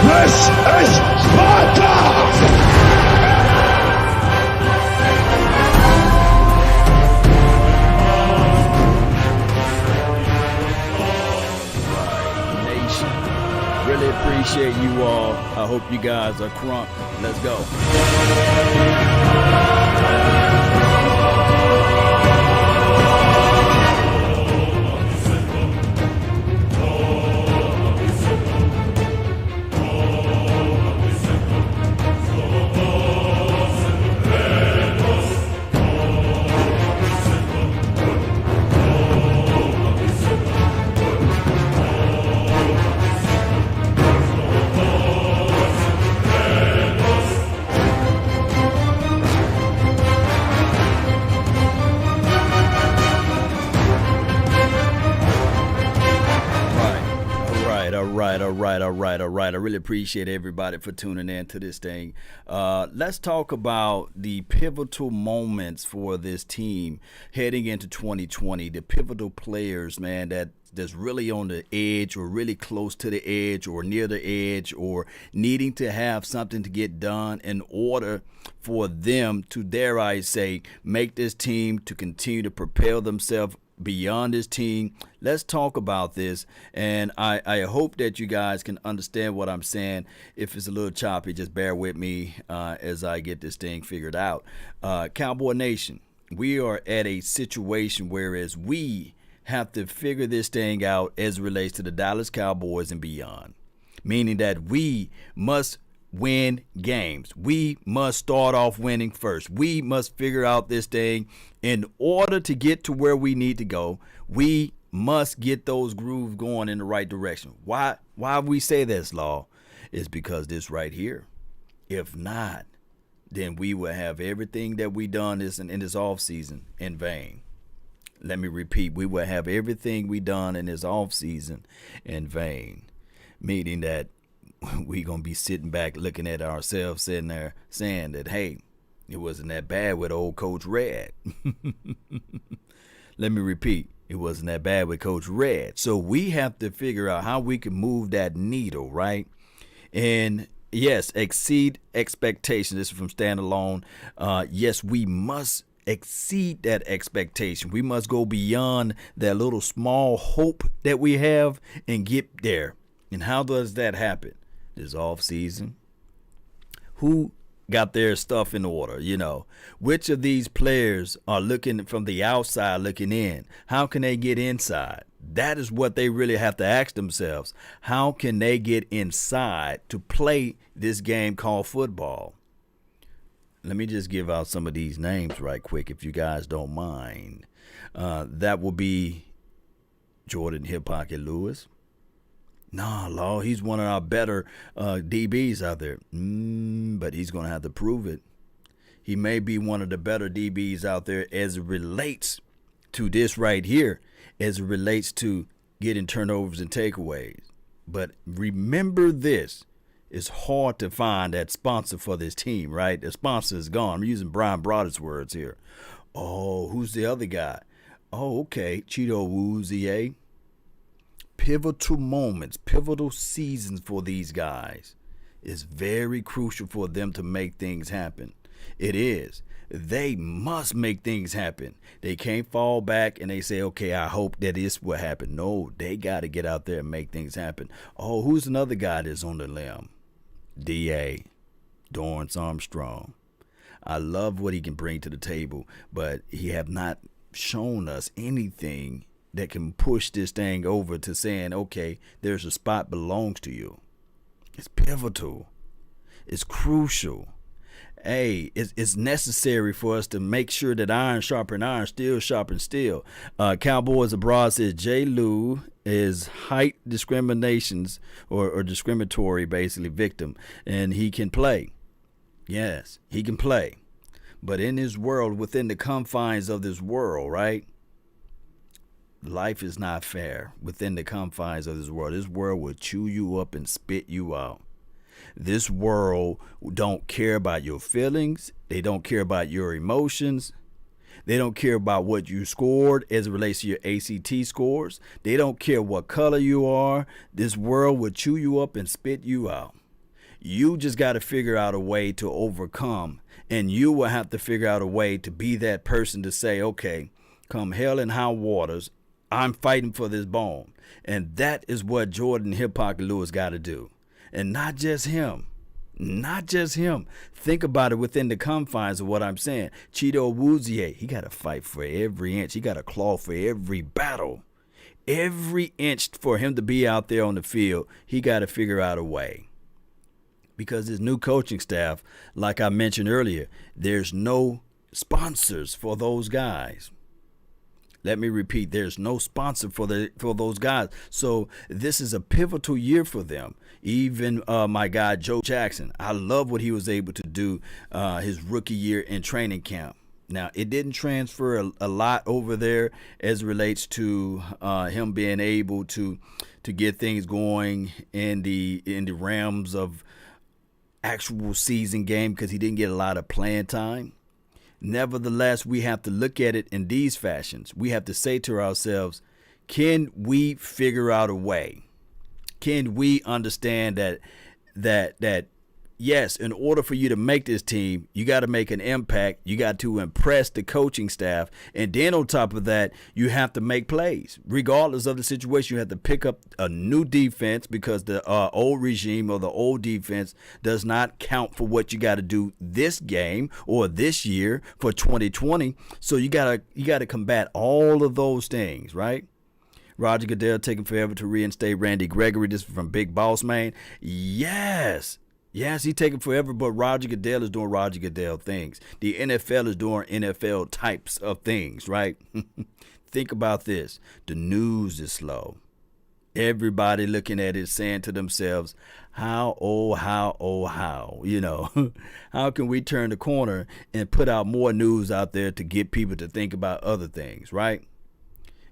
This is Sparta! Really appreciate you all. I hope you guys are crunk. Let's go. All right. I really appreciate everybody for tuning in to this thing. Let's talk about the pivotal moments for this team heading into 2020. The pivotal players, man, that's really on the edge or really close to the edge or near the edge or needing to have something to get done in order for them to, dare I say, make this team to continue to propel themselves beyond this team. Let's talk about this, and I hope that you guys can understand what I'm saying. If it's a little choppy, just bear with me as I get this thing figured out. Cowboy Nation, we are at a situation whereas we have to figure this thing out as it relates to the Dallas Cowboys and beyond, meaning that we must win games. We must start off winning first. We must figure out this thing in order to get to where we need to go. We must get those grooves going in the right direction. Why we say this, Law, is because this right here. If not, then we will have everything that we done in this off season in vain. Let me repeat, we will have everything we done in this off season in vain, meaning that we gonna be sitting back looking at ourselves sitting there saying that, hey, it wasn't that bad with old Coach Red. Let me repeat, it wasn't that bad with Coach Red. So we have to figure out how we can move that needle, right? And yes, exceed expectations. This is from Standalone. Yes, we must exceed that expectation. We must go beyond that little small hope that we have and get there. And how does that happen? This off season, who got their stuff in order? Which of these players are looking from the outside looking in? How can they get inside? That is what they really have to ask themselves. How can they get inside to play this game called football? Let me just give out some of these names right quick, if you guys don't mind. That will be Jordan Hip Pocket Lewis. Nah, Law, he's one of our better DBs out there. But he's going to have to prove it. He may be one of the better DBs out there as it relates to this right here, as it relates to getting turnovers and takeaways. But remember this. It's hard to find that sponsor for this team, right? The sponsor is gone. I'm using Brian Broaddus' words here. Oh, who's the other guy? Oh, okay, Cheeto Woozie. Pivotal moments, pivotal seasons for these guys. It's very crucial for them to make things happen. It is. They must make things happen. They can't fall back and they say, okay, I hope that this will happen. No, they got to get out there and make things happen. Oh, who's another guy that's on the limb? D.A. Dorrance Armstrong. I love what he can bring to the table, but he have not shown us anything that can push this thing over to saying, okay, there's a spot belongs to you. It's pivotal. It's crucial. Hey, it's necessary for us to make sure that iron sharpen iron, steel sharpen steel. Cowboys Abroad says J. Lou is height discriminations or discriminatory, basically, victim, and he can play. Yes, he can play. But in this world, within the confines of this world, right? Life is not fair within the confines of this world. This world will chew you up and spit you out. This world don't care about your feelings. They don't care about your emotions. They don't care about what you scored as it relates to your ACT scores. They don't care what color you are. This world will chew you up and spit you out. You just got to figure out a way to overcome, and you will have to figure out a way to be that person to say, okay, come hell and high waters, I'm fighting for this bone. And that is what Jordan Hip Pocket Lewis got to do. And not just him. Not just him. Think about it within the confines of what I'm saying. Cheeto Awuzie, he got to fight for every inch. He got to claw for every battle. Every inch for him to be out there on the field, he got to figure out a way. Because his new coaching staff, like I mentioned earlier, there's no sponsors for those guys. Let me repeat, there's no sponsor for those guys. So this is a pivotal year for them. Even my guy, Joe Jackson, I love what he was able to do his rookie year in training camp. Now, it didn't transfer a lot over there as it relates to him being able to get things going in the realms of actual season game because he didn't get a lot of playing time. Nevertheless, we have to look at it in these fashions. We have to say to ourselves, can we figure out a way? Can we understand that yes, in order for you to make this team, you got to make an impact. You got to impress the coaching staff. And then on top of that, you have to make plays. Regardless of the situation, you have to pick up a new defense because the old regime or the old defense does not count for what you got to do this game or this year for 2020. So you got to combat all of those things, right? Roger Goodell taking forever to reinstate Randy Gregory. This is from Big Boss Man. Yes, he's taking forever, but Roger Goodell is doing Roger Goodell things. The NFL is doing NFL types of things, right? Think about this. The news is slow. Everybody looking at it saying to themselves, how, you know, how can we turn the corner and put out more news out there to get people to think about other things, right?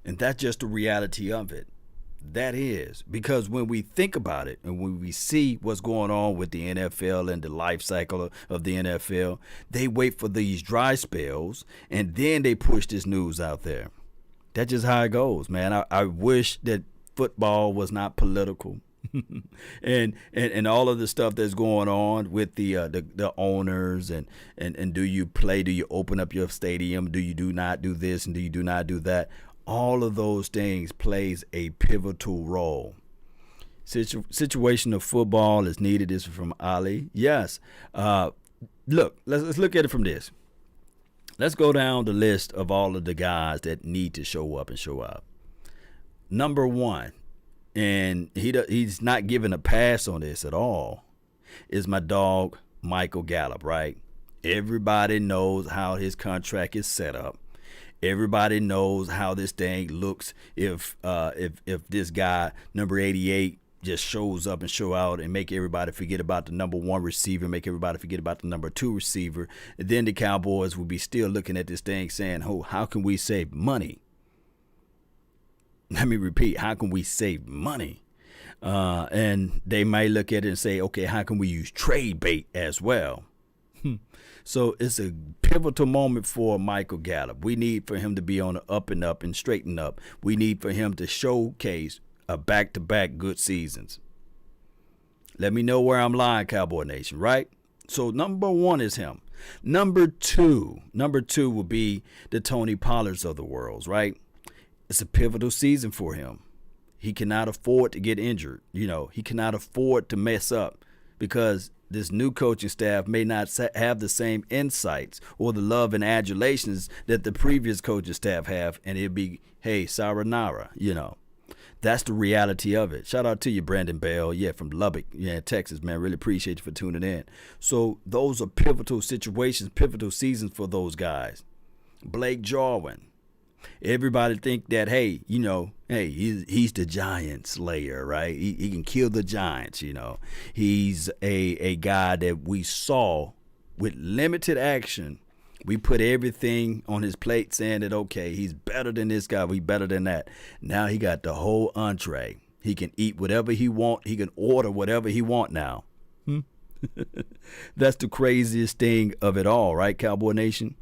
And that's just the reality of it. That is, because when we think about it and when we see what's going on with the NFL and the life cycle of the NFL, they wait for these dry spells and then they push this news out there. That's just how it goes, man. I wish that football was not political. and all of the stuff that's going on with the owners and do you play, do you open up your stadium, do not do this and do you do not do that. All of those things plays a pivotal role. Situation of football is needed. This is from Ali. Yes. Look, let's look at it from this. Let's go down the list of all of the guys that need to show up and show up. Number one, and he's not giving a pass on this at all, is my dog Michael Gallup, right? Everybody knows how his contract is set up. Everybody knows how this thing looks if this guy, number 88, just shows up and show out and make everybody forget about the number one receiver, make everybody forget about the number two receiver. And then the Cowboys will be still looking at this thing saying, oh, how can we save money? Let me repeat, how can we save money? And they might look at it and say, okay, how can we use trade bait as well? So it's a pivotal moment for Michael Gallup. We need for him to be on the up and up and straighten up. We need for him to showcase a back-to-back good seasons. Let me know where I'm lying, Cowboy Nation, right? So number one is him. Number two will be the Tony Pollards of the world, right? It's a pivotal season for him. He cannot afford to get injured. You know, he cannot afford to mess up because this new coaching staff may not have the same insights or the love and adulations that the previous coaching staff have, and it'd be, hey, sayonara, you know. That's the reality of it. Shout out to you, Brandon Bell, from Lubbock, Texas, man. Really appreciate you for tuning in. So those are pivotal situations, pivotal seasons for those guys. Blake Jarwin. Everybody think that, hey, he's the giant slayer, right? He can kill the giants, He's a guy that we saw with limited action. We put everything on his plate saying that, okay, he's better than this guy. We better than that. Now he got the whole entree. He can eat whatever he want. He can order whatever he want now. That's the craziest thing of it all, right, Cowboy Nation?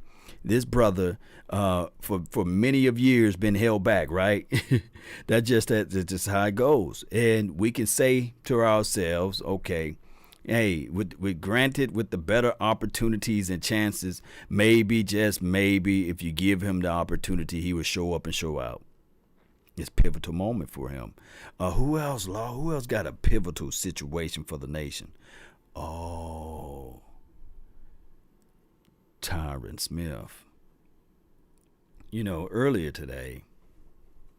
This brother, for many of years, been held back, right? That's just how it goes. And we can say to ourselves, okay, Hey, with granted with the better opportunities and chances, maybe just maybe if you give him the opportunity, he will show up and show out. It's a pivotal moment for him. Who else, Law? Who else got a pivotal situation for the nation? Oh, Tyron Smith. Earlier today,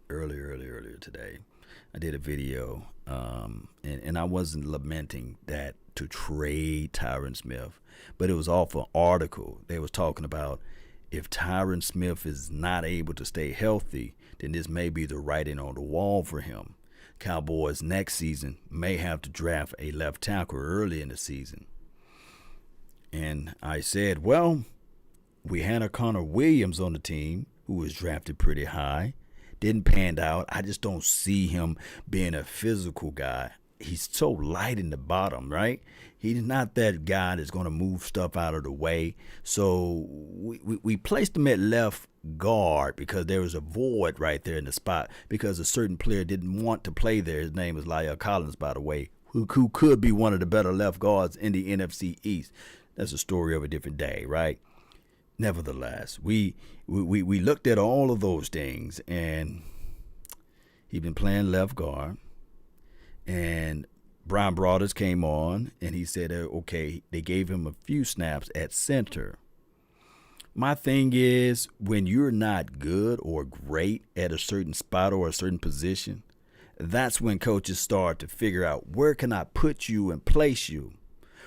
I did a video, and I wasn't lamenting that to trade Tyron Smith, but it was off an article. They was talking about if Tyron Smith is not able to stay healthy, then this may be the writing on the wall for him. Cowboys next season may have to draft a left tackle early in the season. And I said, well, we had a Connor Williams on the team who was drafted pretty high. Didn't pan out. I just don't see him being a physical guy. He's so light in the bottom, right? He's not that guy that's going to move stuff out of the way. So we placed him at left guard because there was a void right there in the spot because a certain player didn't want to play there. His name is Lyle Collins, by the way, who could be one of the better left guards in the NFC East. That's a story of a different day, right? Nevertheless, we looked at all of those things, and he'd been playing left guard, and Brian Broaddus came on, and he said, okay, they gave him a few snaps at center. My thing is, when you're not good or great at a certain spot or a certain position, that's when coaches start to figure out, where can I put you and place you?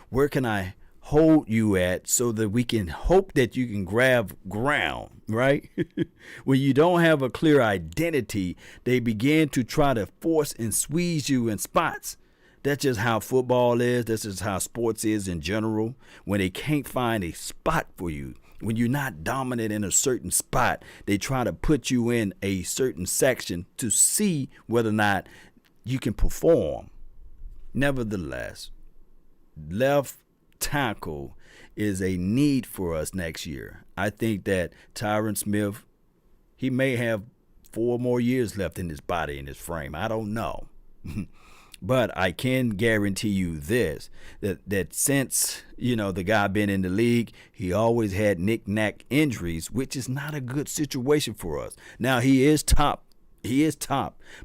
Where can I hold you at so that we can hope that you can grab ground, right? When you don't have a clear identity, they begin to try to force and squeeze you in spots. That's just how football is. That's just how sports is in general. When they can't find a spot for you, when you're not dominant in a certain spot, they try to put you in a certain section to see whether or not you can perform. Nevertheless, left tackle is a need for us next year. I think that Tyron Smith, he may have 4 more years left in his body, in his frame. I don't know. But I can guarantee you this, that since, the guy been in the league, he always had knick-knack injuries, which is not a good situation for us. Now, he is top,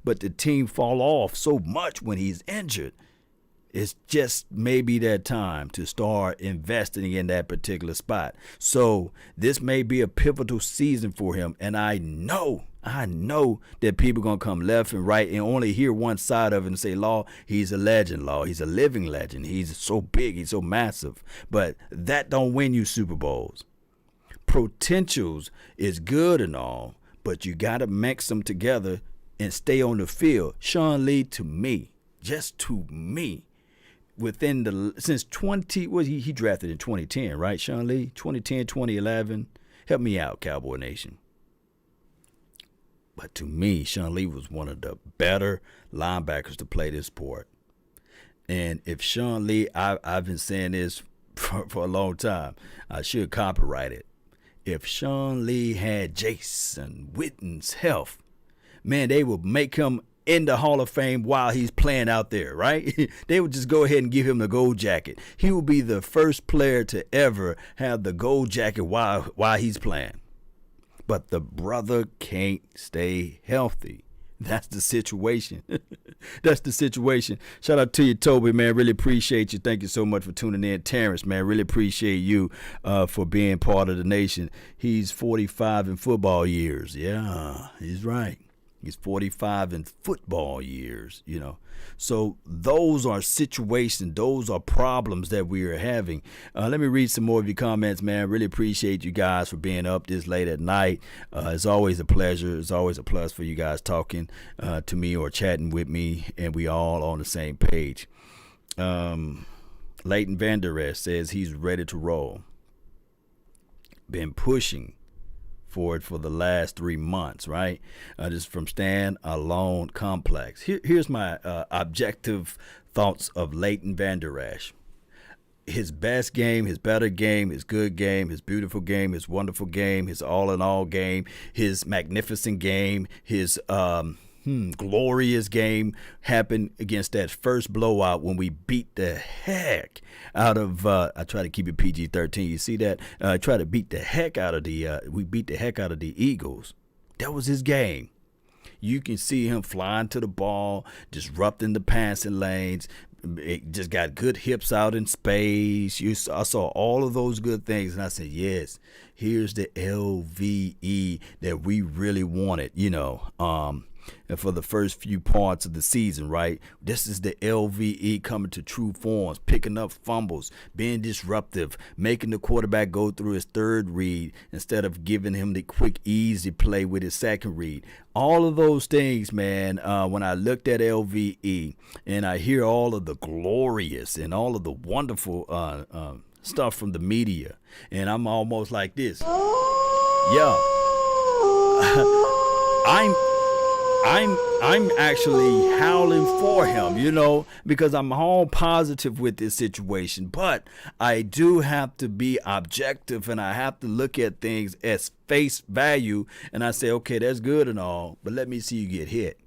but the team fall off so much when he's injured. It's just maybe that time to start investing in that particular spot. So this may be a pivotal season for him. And I know that people are going to come left and right and only hear one side of it and say, Law, he's a legend, Law. He's a living legend. He's so big. He's so massive. But that don't win you Super Bowls. Potentials is good and all, but you got to mix them together and stay on the field. Sean Lee, to me, since he drafted in 2010, right, Sean Lee? 2010, 2011. Help me out, Cowboy Nation. But to me, Sean Lee was one of the better linebackers to play this sport. And if Sean Lee, I've been saying this for a long time, I should copyright it. If Sean Lee had Jason Witten's health, man, they would make him in the Hall of Fame while he's playing out there, right? They would just go ahead and give him the gold jacket. He will be the first player to ever have the gold jacket while he's playing. But the brother can't stay healthy. That's the situation. That's the situation. Shout out to you, Toby, man. Really appreciate you. Thank you so much for tuning in. Terrence, man, really appreciate you for being part of the nation. He's 45 in football years. Yeah, he's right. He's 45 in football years, So those are situations, those are problems that we are having. Let me read some more of your comments, man. Really appreciate you guys for being up this late at night. It's always a pleasure. It's always a plus for you guys talking to me or chatting with me, and we all on the same page. Leighton Vander Esch says he's ready to roll. Been pushing for it for the last 3 months, right? This is from Stand Alone Complex. Here's my objective thoughts of Leighton Vander Esch. His best game, his better game, his good game, his beautiful game, his wonderful game, his all-in-all game, his magnificent game, his glorious game happened against that first blowout when we beat the heck out of I try to keep it PG-13. You see that? Try to beat the heck out of we beat the heck out of the Eagles. That was his game. You can see him flying to the ball, disrupting the passing lanes. It just got good hips out in space. I saw all of those good things, and I said, yes, here's the LVE that we really wanted, and for the first few parts of the season, right? This is the LVE coming to true forms, picking up fumbles, being disruptive, making the quarterback go through his third read instead of giving him the quick, easy play with his second read. All of those things, man, when I looked at LVE and I hear all of the glorious and all of the wonderful stuff from the media, and I'm almost like this. Yeah. I'm actually howling for him, because I'm all positive with this situation. But I do have to be objective, and I have to look at things as face value. And I say, okay, that's good and all, but let me see you get hit.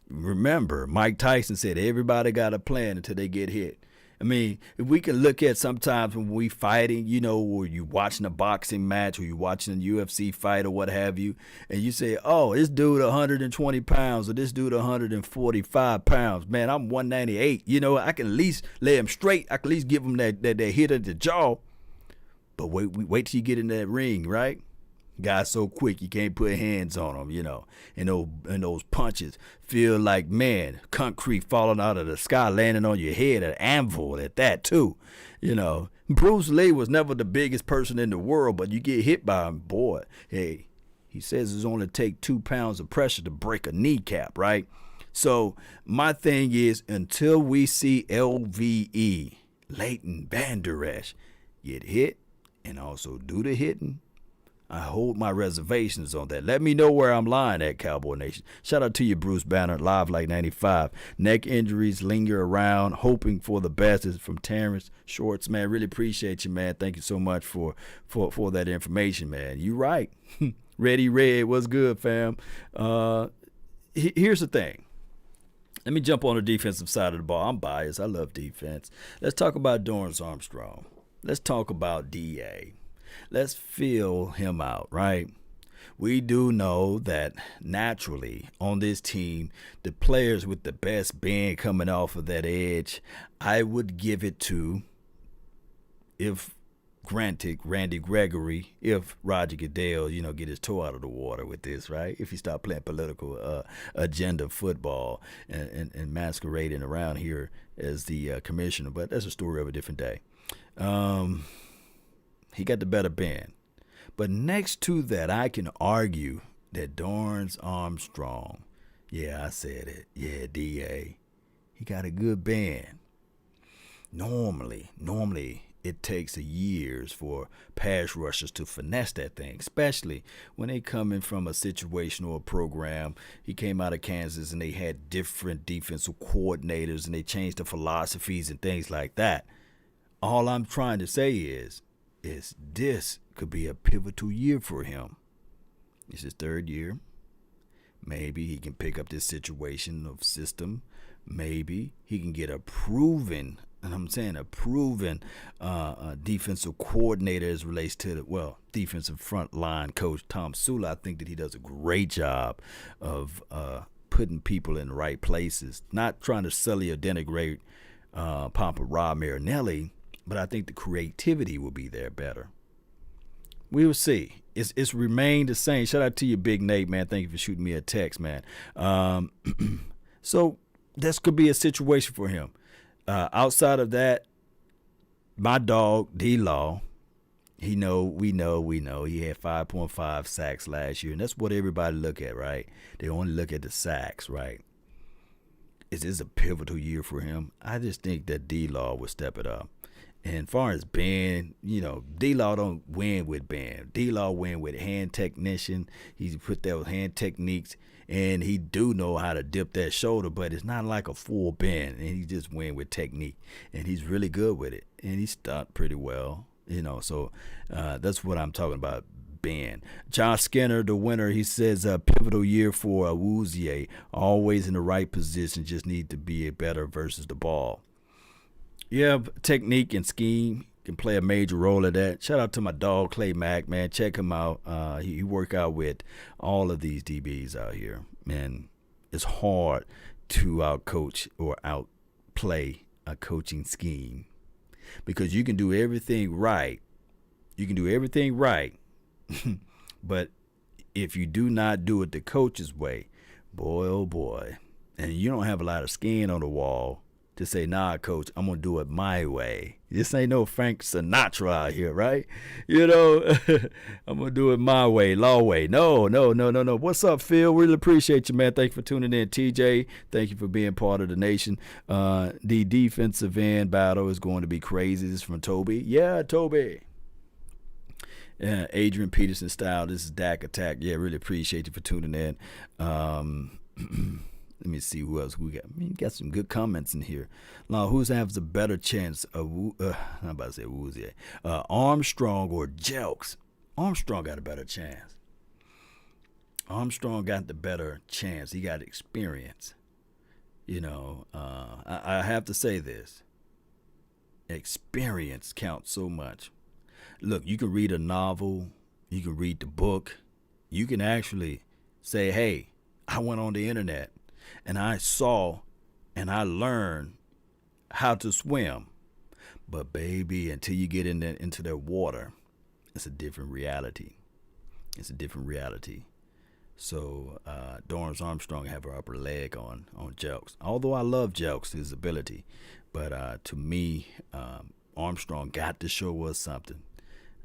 Remember, Mike Tyson said everybody got a plan until they get hit. I mean, if we can look at sometimes when we fighting, or you watching a boxing match or you watching a UFC fight or what have you, and you say, oh, this dude 120 pounds or this dude 145 pounds. Man, I'm 198. I can at least lay him straight. I can at least give him that hit at the jaw. But wait till you get in that ring, right? Guy's so quick you can't put hands on him, and those punches feel like, man, concrete falling out of the sky, landing on your head, an anvil at that too. Bruce Lee was never the biggest person in the world, but you get hit by him, boy. Hey, he says it's only take 2 pounds of pressure to break a kneecap, right? So my thing is, until we see LVE, Leighton Vander Esch, get hit and also do the hitting, I hold my reservations on that. Let me know where I'm lying at, Cowboy Nation. Shout out to you, Bruce Banner, Live Like 95. Neck injuries linger around, hoping for the best. Is from Terrence Shorts, man. Really appreciate you, man. Thank you so much for that information, man. You right. Ready Red, what's good, fam? Here's the thing. Let me jump on the defensive side of the ball. I'm biased. I love defense. Let's talk about Dorrance Armstrong. Let's talk about DA. Let's feel him out, right? We do know that naturally on this team, the players with the best bend coming off of that edge, I would give it to, if granted, Randy Gregory, if Roger Goodell, get his toe out of the water with this, right? If he start playing political agenda football and masquerading around here as the commissioner. But that's a story of a different day. He got the better bend. But next to that, I can argue that Dorrance Armstrong, yeah, I said it. Yeah, DA. He got a good bend. Normally, it takes years for pass rushers to finesse that thing, especially when they coming from a situation or a program. He came out of Kansas and they had different defensive coordinators and they changed the philosophies and things like that. All I'm trying to say is this could be a pivotal year for him. It's his third year. Maybe he can pick up this situation of system. Maybe he can get a proven defensive coordinator as relates to the, defensive front line coach Tom Sula. I think that he does a great job of putting people in the right places, not trying to sully or denigrate Papa Rob Marinelli, but I think the creativity will be there better. We will see. It's remained the same. Shout out to you, Big Nate, man. Thank you for shooting me a text, man. So this could be a situation for him. Outside of that, my dog, D-Law, we know. He had 5.5 sacks last year, and that's what everybody look at, right? They only look at the sacks, right? Is this a pivotal year for him? I just think that D-Law will step it up. And as far as Ben, D-Law don't win with Ben. D-Law win with hand technician. He put those hand techniques, and he do know how to dip that shoulder, but it's not like a full bend, and he just win with technique. And he's really good with it, and he stunt pretty well. So that's what I'm talking about. bend. Josh Skinner, the winner, he says pivotal year for Awuzie. Always in the right position, just need to be a better versus the ball. Yeah, technique and scheme can play a major role in that. Shout out to my dog, Clay Mack, man. Check him out. He work out with all of these DBs out here. Man, it's hard to outcoach or outplay a coaching scheme because you can do everything right. You can do everything right. But if you do not do it the coach's way, boy, oh boy, and you don't have a lot of skin on the wall to say, nah, coach, I'm going to do it my way. This ain't no Frank Sinatra out here, right? You know, I'm going to do it my way, law way. No. What's up, Phil? Really appreciate you, man. Thank you for tuning in. TJ, thank you for being part of the nation. The defensive end battle is going to be crazy. This is from Toby. Yeah, Toby. Adrian Peterson style. This is Dak Attack. Yeah, really appreciate you for tuning in. Let me see who else we got. I mean, got some good comments in here. Now, who has a better chance of, I'm about to say Woozy, Armstrong or Jelks? Armstrong got a better chance. Armstrong got the better chance. He got experience. You know, I have to say this. Experience counts so much. Look, you can read a novel. You can read the book. You can actually say, hey, I went on the internet and I saw and I learned how to swim. But baby, until you get into that water, it's a different reality. It's a different reality. So Dorrance Armstrong have her upper leg on Jelks. Although I love Jelks, his ability. But to me, Armstrong got to show us something.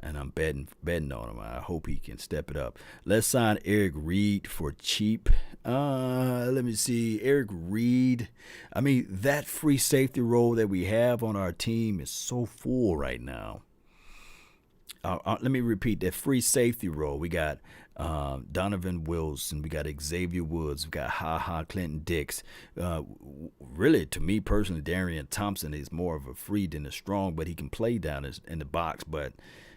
And I'm betting on him. I hope he can step it up. Let's sign Eric Reed for cheap. Let me see. Eric Reed. I mean, that free safety role that we have on our team is so full right now. Let me repeat that free safety role. We got Donovan Wilson. We got Xavier Woods. We got Clinton Dix. Really, to me personally, Darian Thompson is more of a free than a strong, but he can play down in the box. But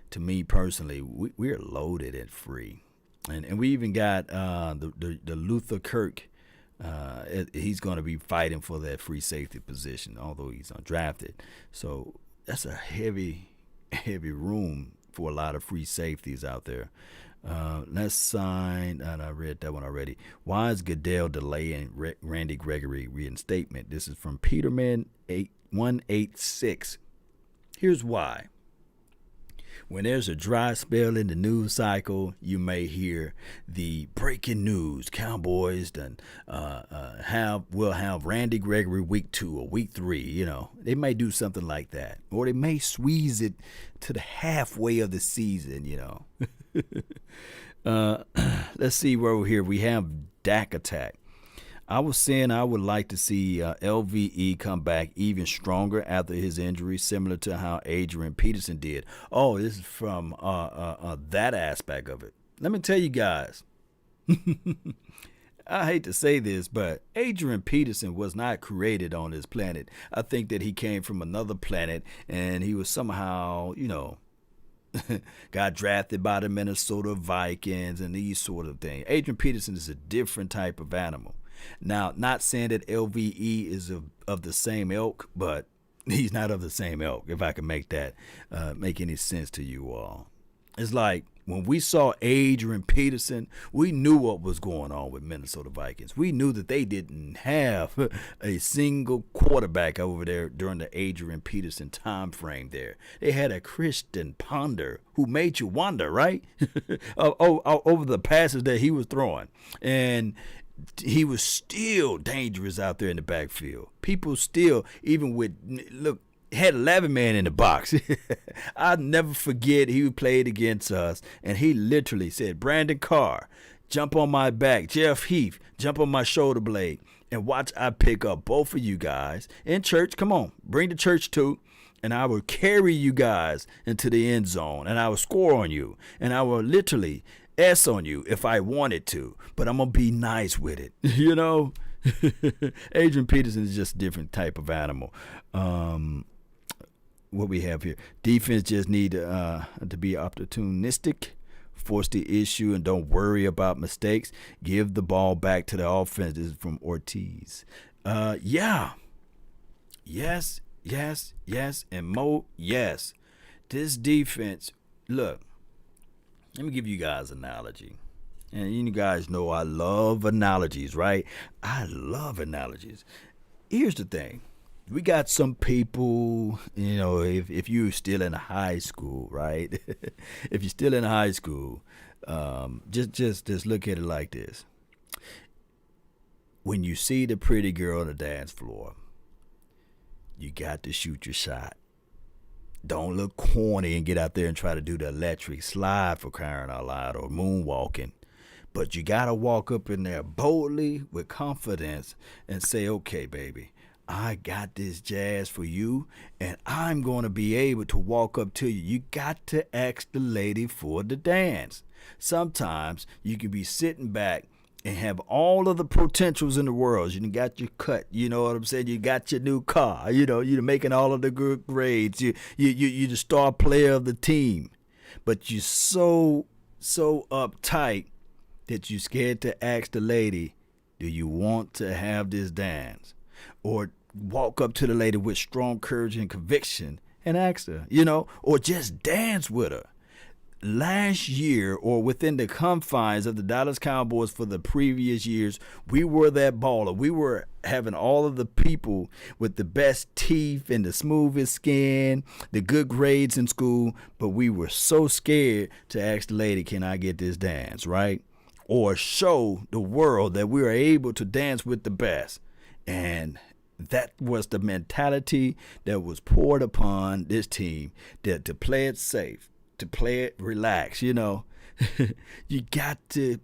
to me personally, we're loaded at free. And we even got the Luther Kirk. He's going to be fighting for that free safety position, although he's undrafted. So that's a heavy room for a lot of free safeties out there. Let's sign, and I read that one already. Why is Goodell delaying Randy Gregory reinstatement? This is from Peterman 8186. Here's why. When there's a dry spell in the news cycle, you may hear the breaking news. Cowboys will have Randy Gregory week 2 or week 3. You know, they may do something like that, or they may squeeze it to the halfway of the season. You know, let's see where we're here. We have Dak Attack. I was saying I would like to see LVE come back even stronger after his injury, similar to how Adrian Peterson did. Oh, this is from that aspect of it. Let me tell you guys, I hate to say this, but Adrian Peterson was not created on this planet. I think that he came from another planet, and he was somehow, you know, got drafted by the Minnesota Vikings and these sort of things. Adrian Peterson is a different type of animal. Now, not saying that LVE is of the same ilk, but he's not of the same ilk, if I can make that make any sense to you all. It's like when we saw Adrian Peterson, we knew what was going on with Minnesota Vikings. We knew that they didn't have a single quarterback over there during the Adrian Peterson time frame there. They had a Christian Ponder who made you wonder, right? Over the passes that he was throwing. And he was still dangerous out there in the backfield. People still, even with, look, had 11 men in the box. I'll never forget he played against us, and he literally said, Brandon Carr, jump on my back. Jeff Heath, jump on my shoulder blade, and watch I pick up both of you guys in church. Come on, bring the church too. And I will carry you guys into the end zone, and I will score on you, and I will literally S on you if I wanted to, but I'm going to be nice with it. You know, Adrian Peterson is just a different type of animal. What we have here, defense just need to be opportunistic force the issue and don't worry about mistakes. Give the ball back to the offense. This is from Ortiz. Yeah. Yes, and Mo, yes. This defense, look, let me give you guys an analogy. And you guys know I love analogies, right? I love analogies. Here's the thing. We got some people, if you're still in high school, right? If you're still in high school, just look at it like this. When you see the pretty girl on the dance floor, you got to shoot your shot. Don't look corny and get out there and try to do the electric slide, for crying out loud, or moonwalking. But you got to walk up in there boldly with confidence and say, okay, baby, I got this jazz for you, and I'm going to be able to walk up to you. You got to ask the lady for the dance. Sometimes you can be sitting back and have all of the potentials in the world. You got your cut, you know what I'm saying? You got your new car, you're making all of the good grades. You're the star player of the team. But you're so uptight that you're scared to ask the lady, do you want to have this dance? Or walk up to the lady with strong courage and conviction and ask her, or just dance with her. Last year, or within the confines of the Dallas Cowboys for the previous years, we were that baller. We were having all of the people with the best teeth and the smoothest skin, the good grades in school, but we were so scared to ask the lady, can I get this dance, right? Or show the world that we were able to dance with the best. And that was the mentality that was poured upon this team, that to play it safe, to play it relax, you got to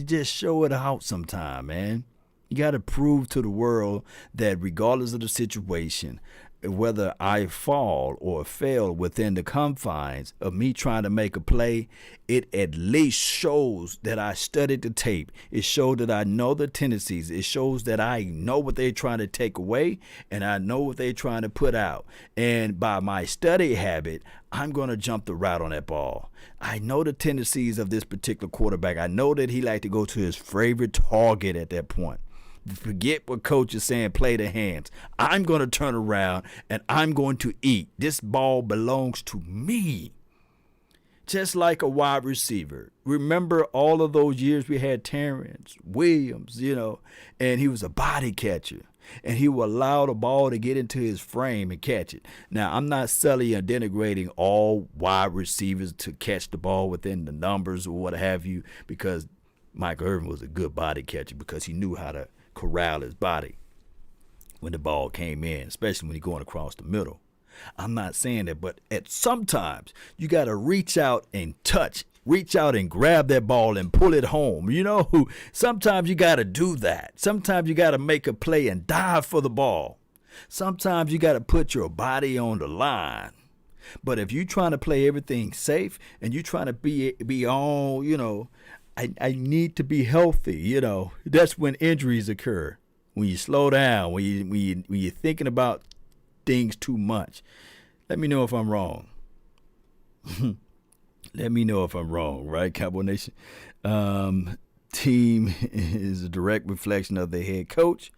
just show it out sometime, man. You got to prove to the world that regardless of the situation, whether I fall or fail within the confines of me trying to make a play, it at least shows that I studied the tape. It shows that I know the tendencies. It shows that I know what they're trying to take away and I know what they're trying to put out. And by my study habit, I'm going to jump the route on that ball. I know the tendencies of this particular quarterback. I know that he likes to go to his favorite target at that point. Forget what coach is saying, play the hands. I'm going to turn around and I'm going to eat. This ball belongs to me. Just like a wide receiver. Remember all of those years we had Terrence Williams, and he was a body catcher. And he will allow the ball to get into his frame and catch it. Now, I'm not selling or denigrating all wide receivers to catch the ball within the numbers or what have you, because Michael Irvin was a good body catcher because he knew how to corral his body when the ball came in, especially when he's going across the middle. I'm not saying that, but at sometimes you got to reach out and grab that ball and pull it home. Sometimes you got to do that. Sometimes you got to make a play and dive for the ball. Sometimes you got to put your body on the line. But if you're trying to play everything safe and you're trying to be all, I need to be healthy, That's when injuries occur. When you slow down, when you're thinking about things too much. Let me know if I'm wrong. Let me know if I'm wrong, right, Cowboy Nation? Team is a direct reflection of the head coach,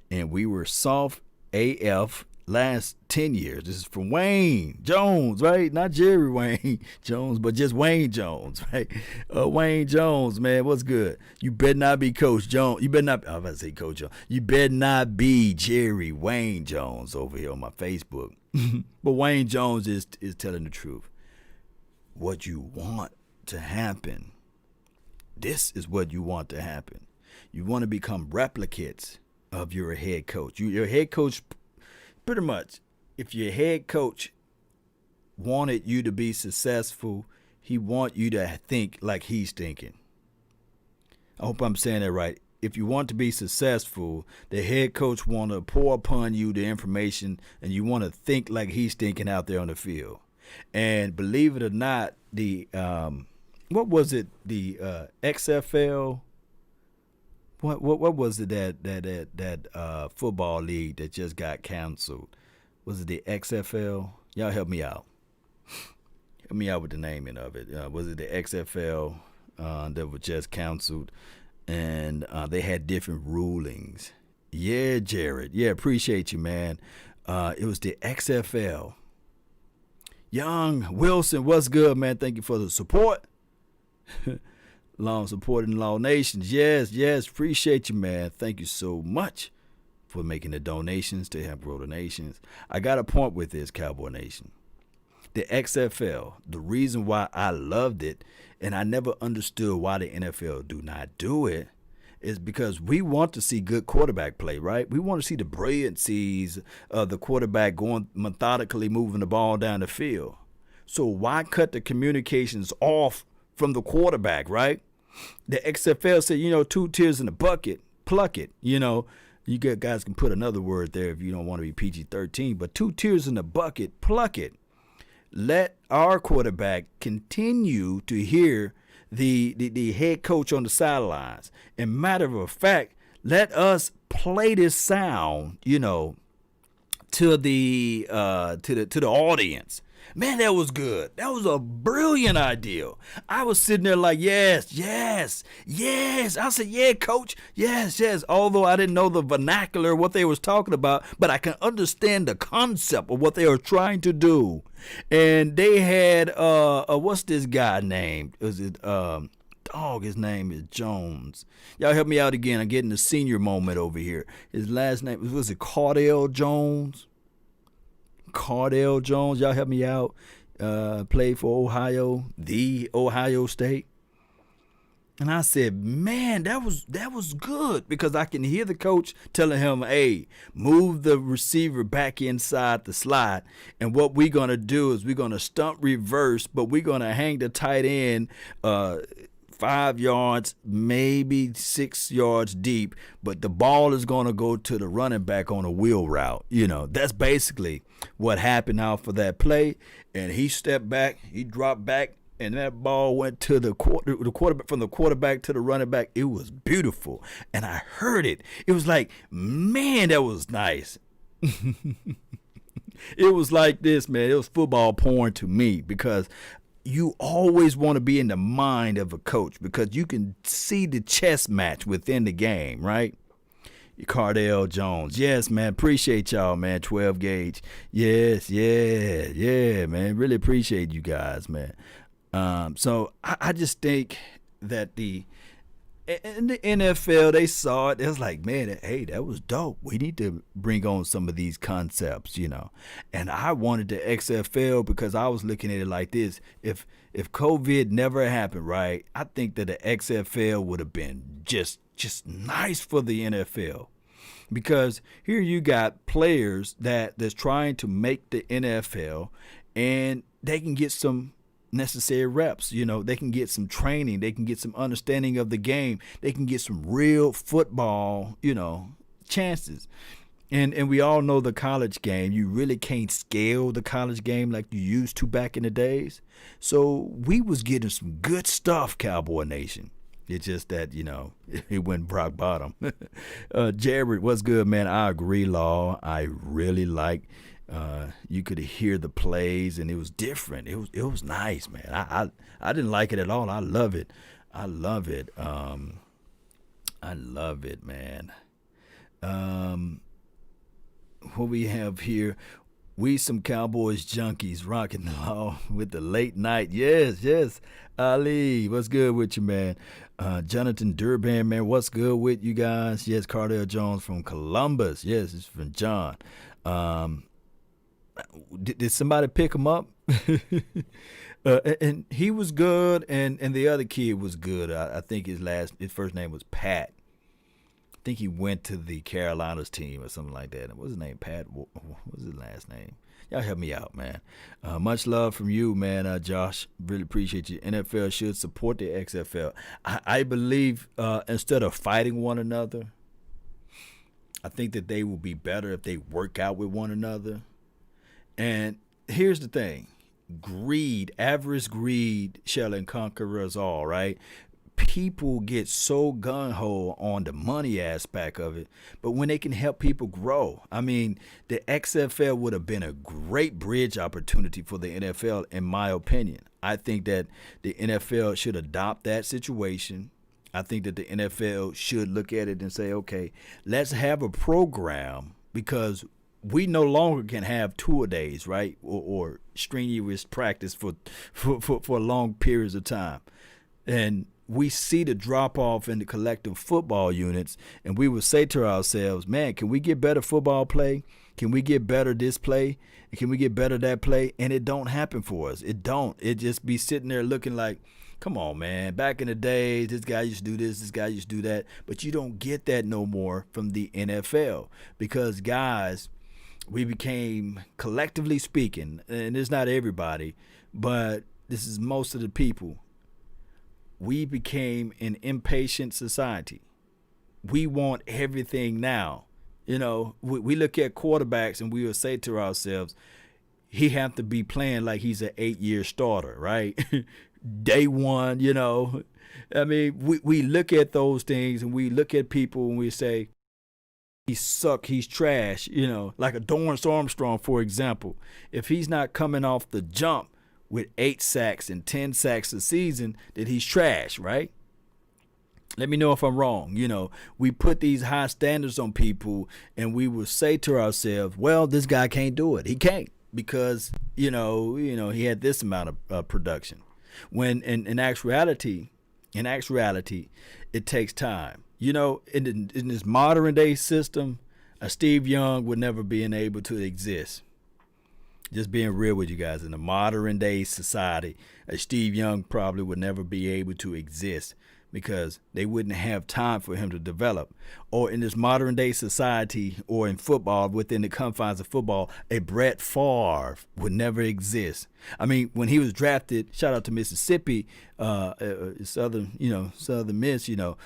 and we were soft AF last 10 years. This is from Wayne Jones, right? Not Jerry Wayne Jones, but just Wayne Jones, right? Wayne Jones, man, what's good? You better not be Coach Jones. You better not, I was about to say Coach Jones. You better not be Jerry Wayne Jones over here on my Facebook. But Wayne Jones is telling the truth. What you want to happen, this is what you want to happen. You want to become replicates of your head coach. Your head coach, pretty much, if your head coach wanted you to be successful, he want you to think like he's thinking. I hope I'm saying that right. If you want to be successful, the head coach want to pour upon you the information, and you want to think like he's thinking out there on the field. And believe it or not, the what was it? The XFL. What was it that football league that just got canceled? Was it the XFL? Y'all help me out. Help me out with the naming of it. Was it the XFL that was just canceled? And they had different rulings. Yeah, Jared. Yeah, appreciate you, man. It was the XFL. Young Wilson, what's good, man? Thank you for the support. Long supporting Law Nations. Yes, appreciate you, man. Thank you so much for making the donations to help grow the nations. I got a point with this, Cowboy Nation. The XFL, the reason why I loved it, and I never understood why the NFL do not do it, is because we want to see good quarterback play, right? We want to see the brilliancies of the quarterback going methodically moving the ball down the field. So why cut the communications off from the quarterback, right? The XFL said, 2 tiers in the bucket, pluck it. You guys can put another word there if you don't want to be PG-13, but 2 tiers in the bucket, pluck it. Let our quarterback continue to hear the head coach on the sidelines. And matter of fact, let us play this sound, to the audience. Man, that was good. That was a brilliant idea. I was sitting there like, yes. I said, yeah, coach. Yes. Although I didn't know the vernacular, what they was talking about, but I can understand the concept of what they were trying to do. And they had, what's this guy named? Was it, his name is Jones. Y'all help me out again. I'm getting the senior moment over here. His last name, was it Cardell Jones? Y'all help me out. Played for Ohio, the Ohio State. And I said, man, that was good, because I can hear the coach telling him, hey, move the receiver back inside the slot. And what we're going to do is we're going to stump reverse, but we're going to hang the tight end 5 yards, maybe 6 yards deep, but the ball is going to go to the running back on a wheel route. That's basically what happened out for that play. And he stepped back, he dropped back, and that ball went to the quarterback, from the quarterback to the running back. It was beautiful. And I heard it. It was like, man, that was nice. It was like this, man. It was football porn to me, because you always want to be in the mind of a coach, because you can see the chess match within the game, right? Cardell Jones. Yes, man. Appreciate y'all, man. 12 gauge. Yes, yeah, man. Really appreciate you guys, man. So I just think that in the NFL, they saw it. It was like, man, hey, that was dope. We need to bring on some of these concepts, And I wanted the XFL because I was looking at it like this. If COVID never happened, right, I think that the XFL would have been just nice for the NFL. Because here you got players that's trying to make the NFL, and they can get some necessary reps. They can get some training, they can get some understanding of the game, they can get some real football chances. And we all know the college game, you really can't scale the college game like you used to back in the days. So we was getting some good stuff, Cowboy Nation. It's just that, it went rock bottom. Jared, what's good, man? I agree, Law. I really like you could hear the plays, and it was different. It was nice, man. I didn't like it at all. I love it. I love it, man. What we have here, we some Cowboys junkies rocking along with the late night. Yes. Ali, what's good with you, man? Jonathan Durban, man, what's good with you guys? Yes, Cardell Jones from Columbus. Yes, it's from John. Did somebody pick him up? And he was good, and the other kid was good. I think his first name was Pat. I think he went to the Carolinas team or something like that. What's his name? Pat. What was his last name? Y'all help me out, man. Much love from you, man, Josh. Really appreciate you. NFL should support the XFL. I believe instead of fighting one another, I think that they will be better if they work out with one another. And here's the thing. Avarice greed shall conquer us all, right? people get so gung-ho on the money aspect of it, but when they can help people grow. I mean, the XFL would have been a great bridge opportunity for the NFL, in my opinion. I think that the NFL should adopt that situation. I think that the NFL should look at it and say, okay, let's have a program, because we no longer can have tour days, right, or strenuous practice for long periods of time. And we see the drop-off in the collective football units, and we would say to ourselves, man, can we get better football play? Can we get better this play? Can we get better that play? And it don't happen for us. It don't. It just be sitting there looking like, come on, man. Back in the day, this guy used to do this guy used to do that. But you don't get that no more from the NFL, because, guys, we became, collectively speaking, and it's not everybody, but this is most of the people, we became an impatient society. We want everything now. You know, we look at quarterbacks and we will say to ourselves, he have to be playing like he's an 8-year starter, right? Day one, you know. I mean, we look at those things and we look at people and we say, he suck, he's trash, you know, like a Dorrance Armstrong, for example. If he's not coming off the jump with 8 sacks and 10 sacks a season, that he's trash, right? Let me know if I'm wrong. You know, we put these high standards on people and we will say to ourselves, well, this guy can't do it. He can't, because, you know, he had this amount of production. When in actuality, it takes time. You know, in this modern day system, a Steve Young would never be able to exist. Just being real with you guys, in the modern day society, a Steve Young probably would never be able to exist, because they wouldn't have time for him to develop. Or in this modern day society, or in football, within the confines of football, a Brett Favre would never exist. I mean, when he was drafted, shout out to Mississippi, Southern Miss, you know,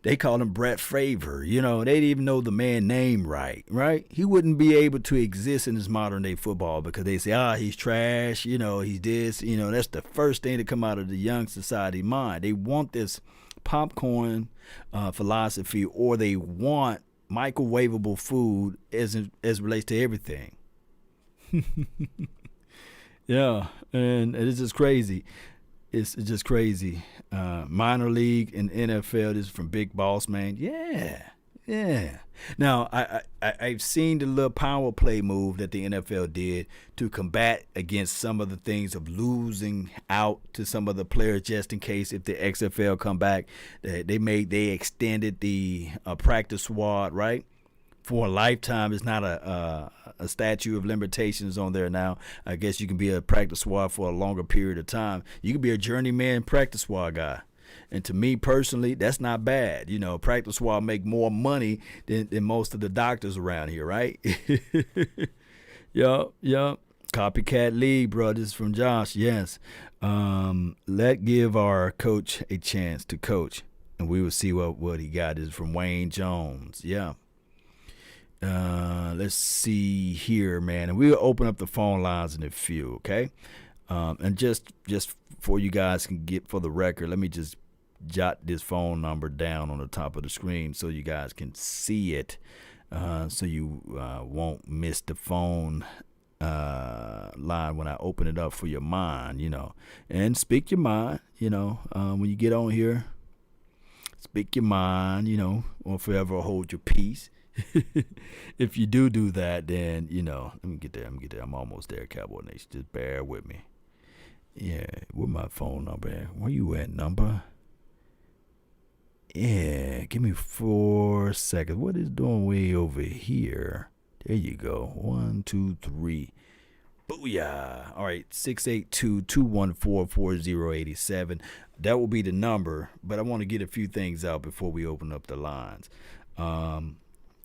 they called him Brett Favre. You know, they didn't even know the man name right? He wouldn't be able to exist in this modern day football, because they say, he's trash, you know, he's this, you know. That's the first thing to come out of the young society mind. They want this popcorn philosophy, or they want microwavable food as relates to everything. Yeah, and it's just crazy. It's just crazy. Minor league and NFL, this is from Big Boss Man. Yeah. Now, I've seen the little power play move that the NFL did to combat against some of the things of losing out to some of the players, just in case if the XFL come back. They extended the practice squad, right? For a lifetime. It's not a statute of limitations on there now. I guess you can be a practice squad for a longer period of time. You can be a journeyman practice squad guy. And to me personally, that's not bad. You know, practice squad make more money than most of the doctors around here, right? Yup. Copycat League, bro. This is from Josh. Yes. Let give our coach a chance to coach, and we will see what he got. This is from Wayne Jones. Yeah. Let's see here, man. And we'll open up the phone lines in a few, okay? And just for you guys can get for the record, let me just jot this phone number down on the top of the screen so you guys can see it, so you won't miss the phone line when I open it up for your mind, you know. And speak your mind, you know, when you get on here. Speak your mind, you know, or forever hold your peace. If you do that, then, you know, let me get there. I'm almost there, Cowboy Nation. Just bear with me. Yeah, where my phone number at? Where you at, number? Yeah, give me 4 seconds. What is doing way over here? There you go. 1, 2, 3. Booyah. All right, 682-214-4087. That will be the number, but I want to get a few things out before we open up the lines.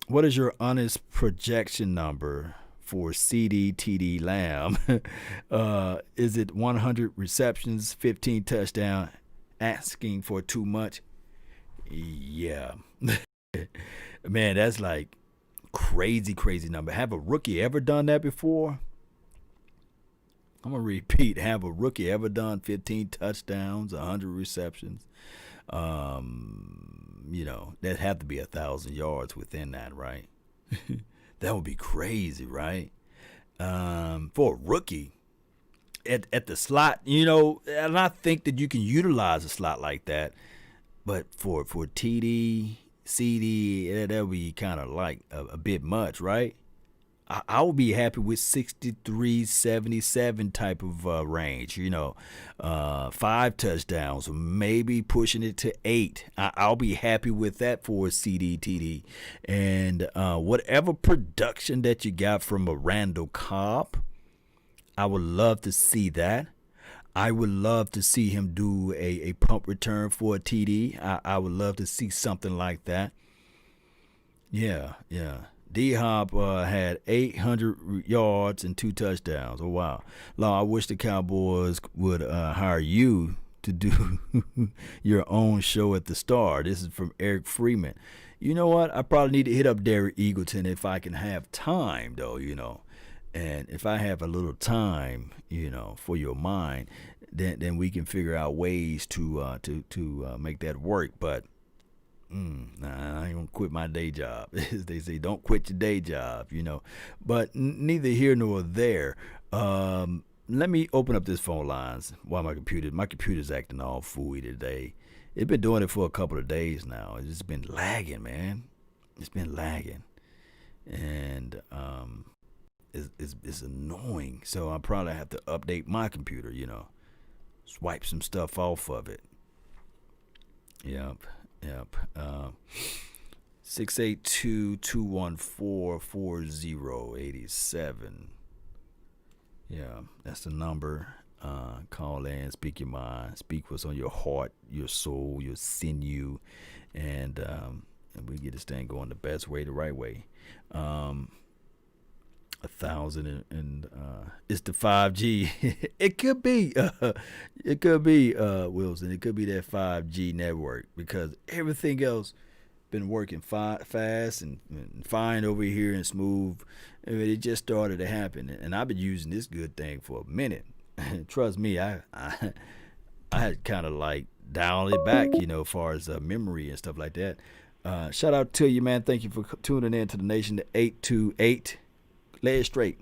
What is your honest projection number for CeeDee Lamb? Is it 100 receptions, 15 touchdowns, asking for too much? Yeah. Man, that's like crazy number. Have a rookie ever done that before? I'm going to repeat. Have a rookie ever done 15 touchdowns, 100 receptions? That'd have to be 1,000 yards within that, right? That would be crazy, right? For a rookie at the slot, and I think that you can utilize a slot like that. But for TD, CD, that would be kind of like a bit much, right? I would be happy with 63, 77 type of range, 5 touchdowns, maybe pushing it to 8. I'll be happy with that for a CD, TD. And whatever production that you got from a Randall Cobb, I would love to see that. I would love to see him do a pump return for a TD. I would love to see something like that. Yeah. D-Hop had 800 yards and 2 touchdowns. Oh, wow. Law, I wish the Cowboys would hire you to do your own show at the Star. This is from Eric Freeman. You know what? I probably need to hit up Derek Eagleton if I can have time, though, And if I have a little time, for your mind, then we can figure out ways to make that work. But I ain't gonna quit my day job. They say don't quit your day job, But neither here nor there. Let me open up this phone lines while my computer's acting all fooey today. It's been doing it for a couple of days now. It's just been lagging, man. It's been lagging, and it's annoying. So I probably have to update my computer, swipe some stuff off of it. Yep. 682-214-4087. Yeah, that's the number. Call in, speak your mind, speak what's on your heart, your soul, your sinew, and we get this thing going the best way, the right way. 1,000 and it's the 5G. It could be Wilson. It could be that 5G network because everything else been working fast and fine over here and smooth. I mean, it just started to happen, and I've been using this good thing for a minute. Trust me, I had kind of like dialed it back, as far as memory and stuff like that. Shout out to you, man. Thank you for tuning in to the Nation to 828. Lay it straight.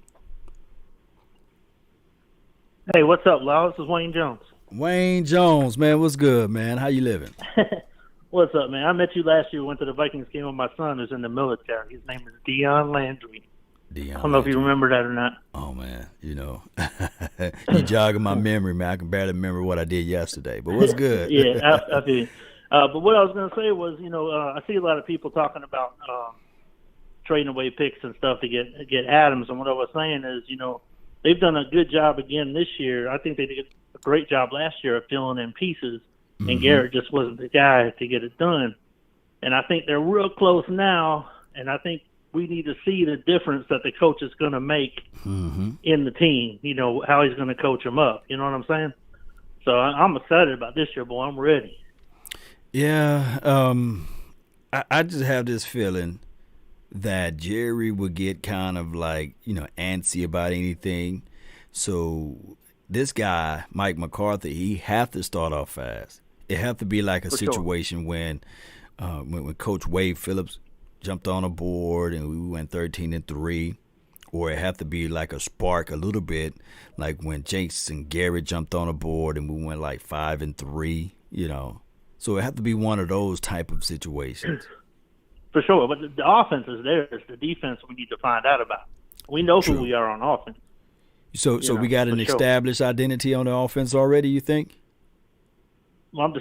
Hey, what's up, Lau? This is Wayne Jones. Wayne Jones, man. What's good, man? How you living? What's up, man? I met you last year. Went to the Vikings game with my son who's in the military. His name is Deion Landry. I don't know if you remember that or not. Oh, man. You jogging my memory, man. I can barely remember what I did yesterday. But what's good? Yeah, I feel you. But what I was going to say was, I see a lot of people talking about trading away picks and stuff to get Adams. And what I was saying is, they've done a good job again this year. I think they did a great job last year of filling in pieces, and Garrett just wasn't the guy to get it done. And I think they're real close now, and I think we need to see the difference that the coach is going to make in the team, how he's going to coach them up. You know what I'm saying? So I'm excited about this year, boy. I'm ready. Yeah, I just have this feeling that Jerry would get kind of like, antsy about anything. So this guy, Mike McCarthy, he have to start off fast. It have to be like a situation when Coach Wade Phillips jumped on a board and we went 13-3, or it have to be like a spark a little bit, like when Jason Garrett jumped on a board and we went like 5-3, So it have to be one of those type of situations. For sure, but the offense is there. It's the defense we need to find out about. We know who we are on offense. So we got an established identity on the offense already, you think? Well,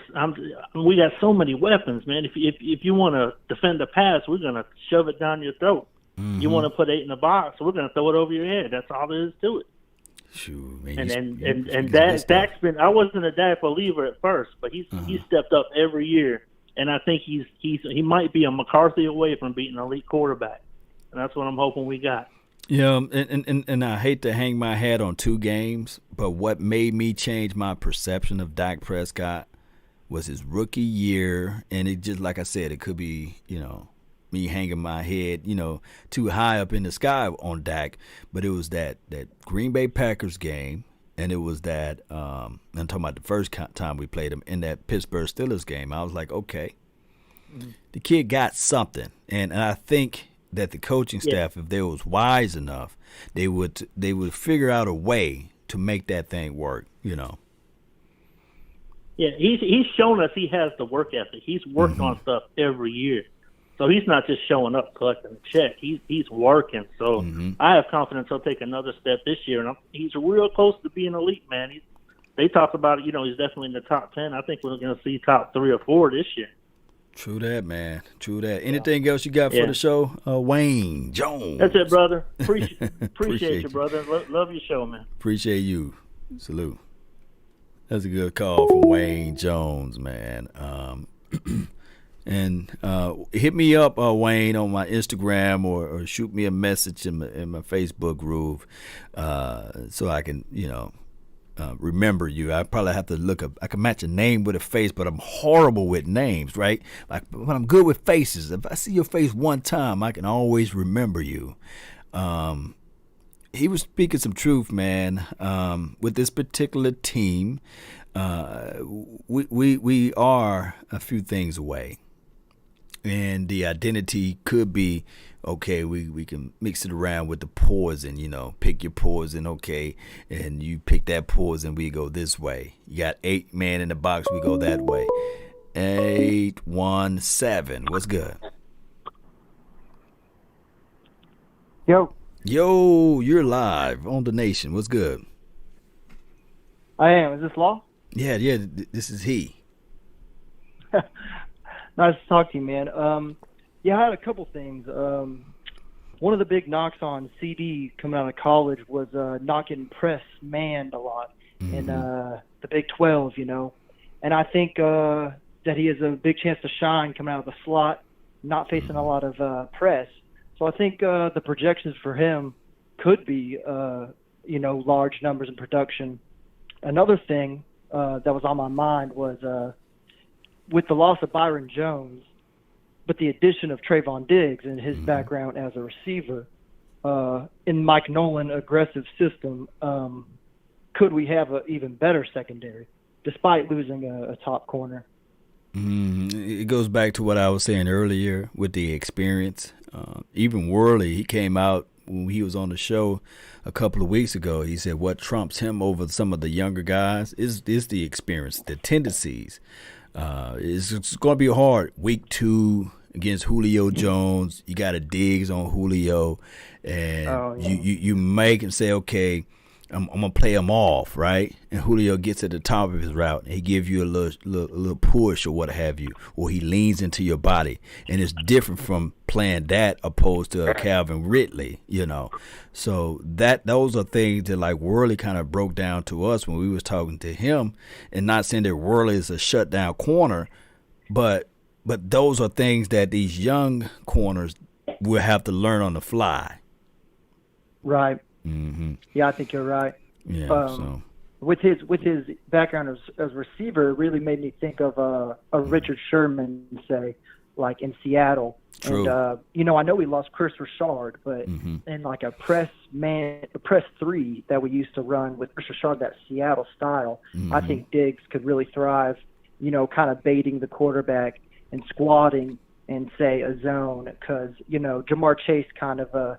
we got so many weapons, man. If you want to defend the pass, we're going to shove it down your throat. You want to put 8 in the box, we're going to throw it over your head. That's all there is to it. Shoot, man, and Dak's been. I wasn't a Dak believer at first, but he's stepped up every year. And I think he might be a McCarthy away from beating an elite quarterback, and that's what I'm hoping we got. Yeah, and I hate to hang my hat on 2 games, but what made me change my perception of Dak Prescott was his rookie year, and it just like I said, it could be me hanging my head too high up in the sky on Dak, but it was that Green Bay Packers game and it was that I'm talking about the first time we played him in that Pittsburgh Steelers game. I was like, okay, the kid got something, and I think that the coaching staff, if they was wise enough, they would figure out a way to make that thing work. Yeah, he's shown us he has the work ethic. He's worked on stuff every year. So he's not just showing up collecting a check. He's working. So I have confidence he'll take another step this year. And he's real close to being elite, man. They talk about it. He's definitely in the top 10. I think we're going to see top 3 or 4 this year. True that, man. True that. Anything else you got for the show, Wayne Jones? That's it, brother. Appreciate you, brother. Love your show, man. Appreciate you. Salute. That's a good call from Wayne Jones, man. And hit me up, Wayne, on my Instagram or shoot me a message in my Facebook groove so I can, remember you. I probably have to look up. I can match a name with a face, but I'm horrible with names, right? Like, but I'm good with faces. If I see your face one time, I can always remember you. He was speaking some truth, man. With this particular team, we are a few things away. And the identity could be, okay, we can mix it around with the poison, pick your poison, okay, and you pick that poison, we go this way. You got 8 man in the box, we go that way. 817, what's good? Yo, you're live on the Nation. What's good? I am. Is this Law? Yeah, this is he. Nice to talk to you, man. I had a couple things. One of the big knocks on CD coming out of college was not getting press manned a lot in the Big 12, And I think that he has a big chance to shine coming out of the slot, not facing a lot of press. So I think the projections for him could be, large numbers in production. Another thing that was on my mind was with the loss of Byron Jones, but the addition of Trayvon Diggs and his background as a receiver in Mike Nolan aggressive system, could we have an even better secondary despite losing a top corner? It goes back to what I was saying earlier with the experience. Even Worley, he came out when he was on the show a couple of weeks ago. He said what trumps him over some of the younger guys is the experience, the tendencies. It's going to be hard. Week 2 against Julio Jones, you got a Diggs on Julio, and you make and say, okay, I'm gonna play him off, right? And Julio gets at the top of his route, and he gives you a little push or what have you, or he leans into your body, and it's different from playing that opposed to Calvin Ridley, So those are things that like Worley kind of broke down to us when we was talking to him, and not saying that Worley is a shutdown corner, but those are things that these young corners will have to learn on the fly. Right. Mm-hmm. Yeah, I think you're right. Yeah. So with his background as receiver, it really made me think of a Richard Sherman, say, like in Seattle. True. And I know we lost Chris Richard, but in like a press 3 that we used to run with Chris Richard, that Seattle style, I think Diggs could really thrive. Kind of baiting the quarterback and squatting and say a zone, because Jamar Chase kind of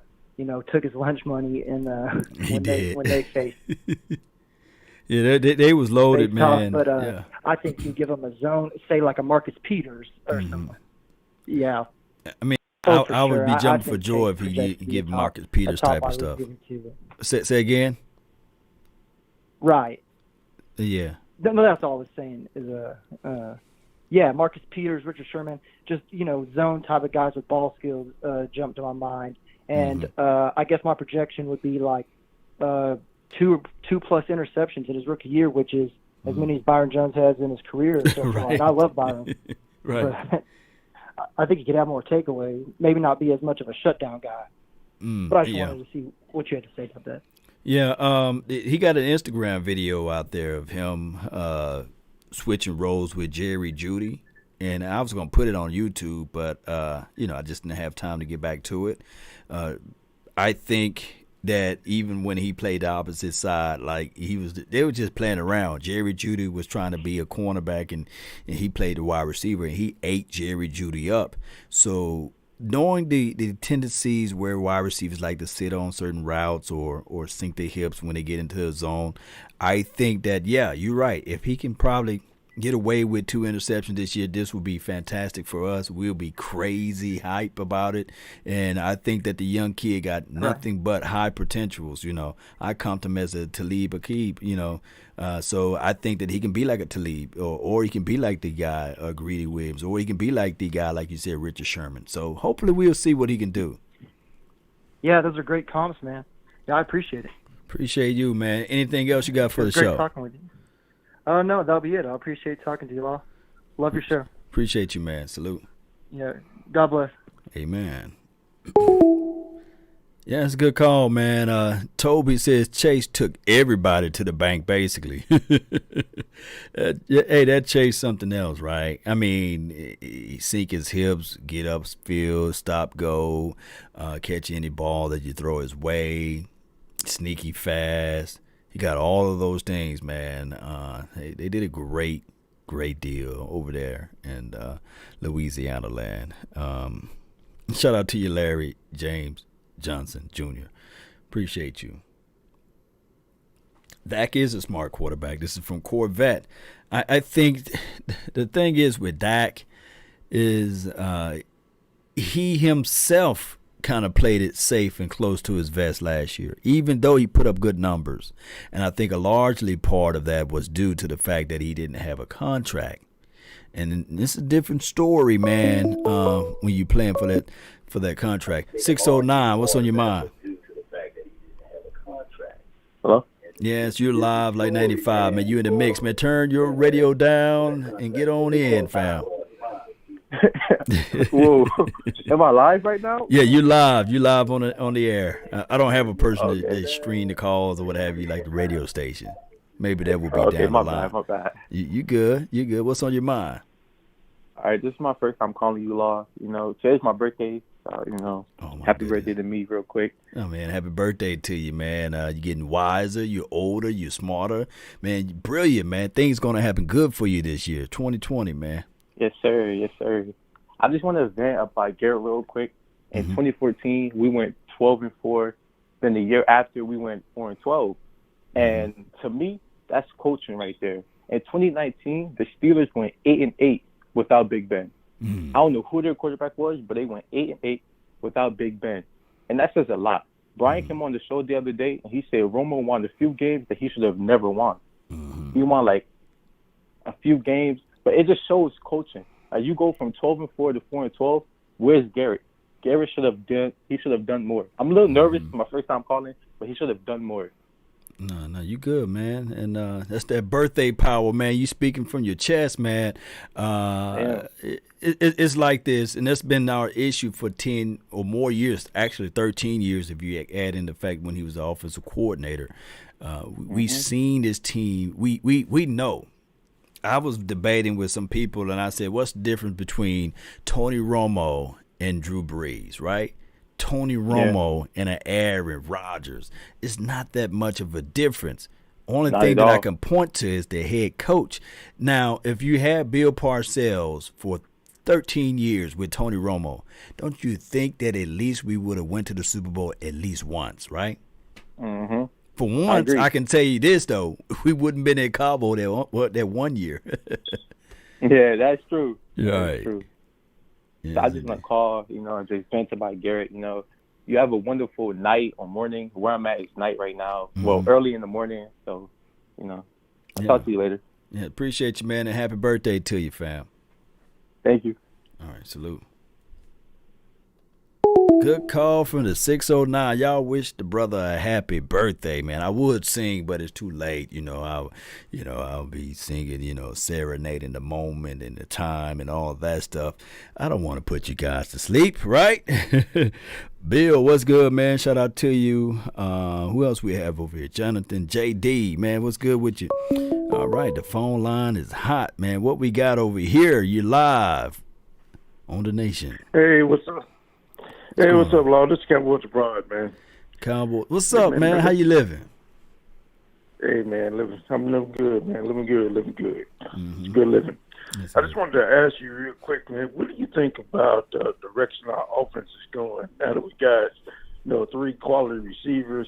took his lunch money in when they faced. Yeah, they was loaded, man. But yeah. I think you give him a zone, say like a Marcus Peters or something. Yeah. I mean, I would be jumping for joy if he give Marcus Peters type of stuff. Say again. Right. Yeah. No, that's all I was saying is Marcus Peters, Richard Sherman, just zone type of guys with ball skills jumped to my mind. And I guess my projection would be like 2+ interceptions in his rookie year, which is as many as Byron Jones has in his career so far. And I love Byron. Right. But I think he could have more takeaways, maybe not be as much of a shutdown guy. But I just wanted to see what you had to say about that. Yeah, he got an Instagram video out there of him switching roles with Jerry Jeudy. And I was going to put it on YouTube, but, I just didn't have time to get back to it. I think that even when he played the opposite side, like they were just playing around. Jerry Jeudy was trying to be a cornerback, and he played the wide receiver, and he ate Jerry Jeudy up. So knowing the tendencies where wide receivers like to sit on certain routes or sink their hips when they get into a zone, I think that, yeah, you're right. If he can probably get away with 2 interceptions this year, this will be fantastic for us. We'll be crazy hype about it. And I think that the young kid got nothing but high potentials. I count him as a Talib Akib, so I think that he can be like a Talib, or he can be like the guy, Greedy Williams, or he can be like the guy, like you said, Richard Sherman. So hopefully we'll see what he can do. Yeah, those are great comps, man. Yeah, I appreciate it. Appreciate you, man. Anything else you got for the show? Great talking with you. No, that'll be it. I appreciate talking to you all. Love your show. Appreciate you, man. Salute. Yeah. God bless. Amen. Yeah, it's a good call, man. Toby says Chase took everybody to the bank, basically. Hey, that Chase something else, right? I mean, he sink his hips, get upfield, stop, go, catch any ball that you throw his way, sneaky fast. He got all of those things, man. They did a great deal over there in Louisiana land. Shout out to you, Larry James Johnson Jr. Appreciate you. Dak is a smart quarterback. This is from Corvette. I think the thing is with Dak is he himself kind of played it safe and close to his vest last year, even though he put up good numbers. And I think a largely part of that was due to the fact that he didn't have a contract. And this is a different story, man, when you're playing for that contract. 609, what's on your mind? Hello? Yes, you're live, like 95, man. You in the mix, man. Turn your radio down and get on in, fam. Whoa. Am I live right now? Yeah, you live. You live on the air. I don't have a person that screen the calls or what have you, like the radio station. Maybe that will be down the line. My bad. You good. You good. What's on your mind? All right, this is my first time calling you, Law. Today's my birthday. Happy birthday to me real quick. Oh, man, happy birthday to you, man. You're getting wiser. You're older. You're smarter. Man, you're brilliant, man. Things going to happen good for you this year, 2020, man. Yes, sir. Yes, sir. I just want to vent about Garrett real quick. In 2014, we went 12-4. Then the year after, we went 4-12. And to me, that's coaching right there. In 2019, the Steelers went 8-8 without Big Ben. I don't know who their quarterback was, but they went 8-8 without Big Ben. And that says a lot. Brian came on the show the other day, and he said Romo won a few games that he should have never won. He won, like, a few games. But it just shows coaching. You go from 12-4 to 4-12. Where's Garrett? Garrett should have done more. I'm a little nervous for my first time calling, but he should have done more. No, you good, man. And that's that birthday power, man. You speaking from your chest, man. It's like this, and that's been our issue for 10 or more years, actually 13 years if you add in the fact when he was the offensive coordinator. We've seen this team. We know. I was debating with some people, and I said, what's the difference between Tony Romo and Drew Brees, right? Tony Romo and an Aaron Rodgers. It's not that much of a difference. Only thing that I can point to is the head coach. Now, if you had Bill Parcells for 13 years with Tony Romo, don't you think that at least we would have went to the Super Bowl at least once, right? Mm-hmm. For once, I can tell you this, though. We wouldn't been in Cabo that 1 year. Yeah, that's true. Yeah, that's true. Yeah, so I just want to call, just vent about Garrett. You have a wonderful night or morning. Where I'm at is night right now. Well, early in the morning. So, I'll talk to you later. Yeah, appreciate you, man, and happy birthday to you, fam. Thank you. All right, salute. Good call from the 609. Y'all wish the brother a happy birthday, man. I would sing, but it's too late. I'll be singing, serenading the moment and the time and all that stuff. I don't want to put you guys to sleep, right? Bill, what's good, man? Shout out to you. Who else we have over here? Jonathan JD, man, what's good with you? All right, the phone line is hot, man. What we got over here? You live on the Nation. Hey, what's up? Hey, what's up, Law? This is Kevin Woods abroad, man. Cowboy. What's up, man? How you living? Hey, man, I'm living good, man. Living good. Mm-hmm. It's good living. Yes, I just wanted to ask you real quick, man, what do you think about the direction our offense is going now that we got, 3 quality receivers?